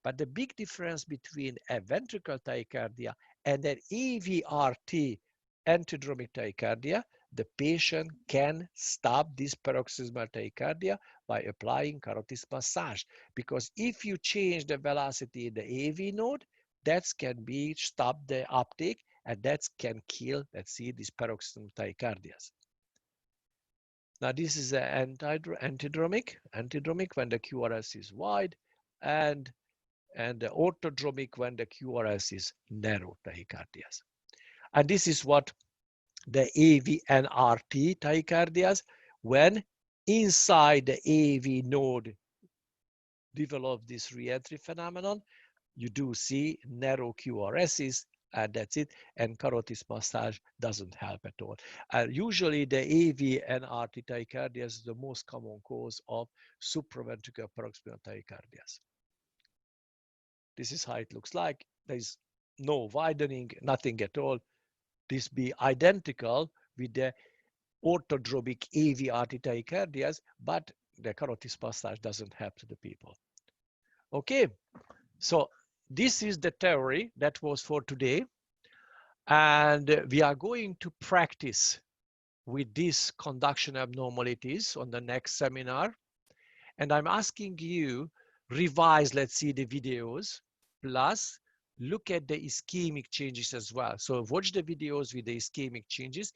A: But the big difference between a ventricular tachycardia and an AVRT antidromic tachycardia, the patient can stop this paroxysmal tachycardia by applying carotid massage. Because if you change the velocity in the AV node, that can be stop the uptake, and that can kill, let's see, these paroxysmal tachycardias. Now this is an antidromic when the QRS is wide, and the orthodromic when the QRS is narrow tachycardias. And this is what the AVNRT tachycardias, when inside the AV node develop this re-entry phenomenon, you do see narrow QRSs, and that's it. And carotid massage doesn't help at all. Usually the AV and RT tachycardias is the most common cause of supraventricular paroxysmal tachycardias. This is how it looks like. There's no widening, nothing at all. This be identical with the orthodromic AV-RT tachycardias, but the carotid massage doesn't help to the people. Okay, so this is the theory that was for today. And we are going to practice with these conduction abnormalities on the next seminar. And I'm asking you, revise, let's see the videos, plus look at the ischemic changes as well. So watch the videos with the ischemic changes.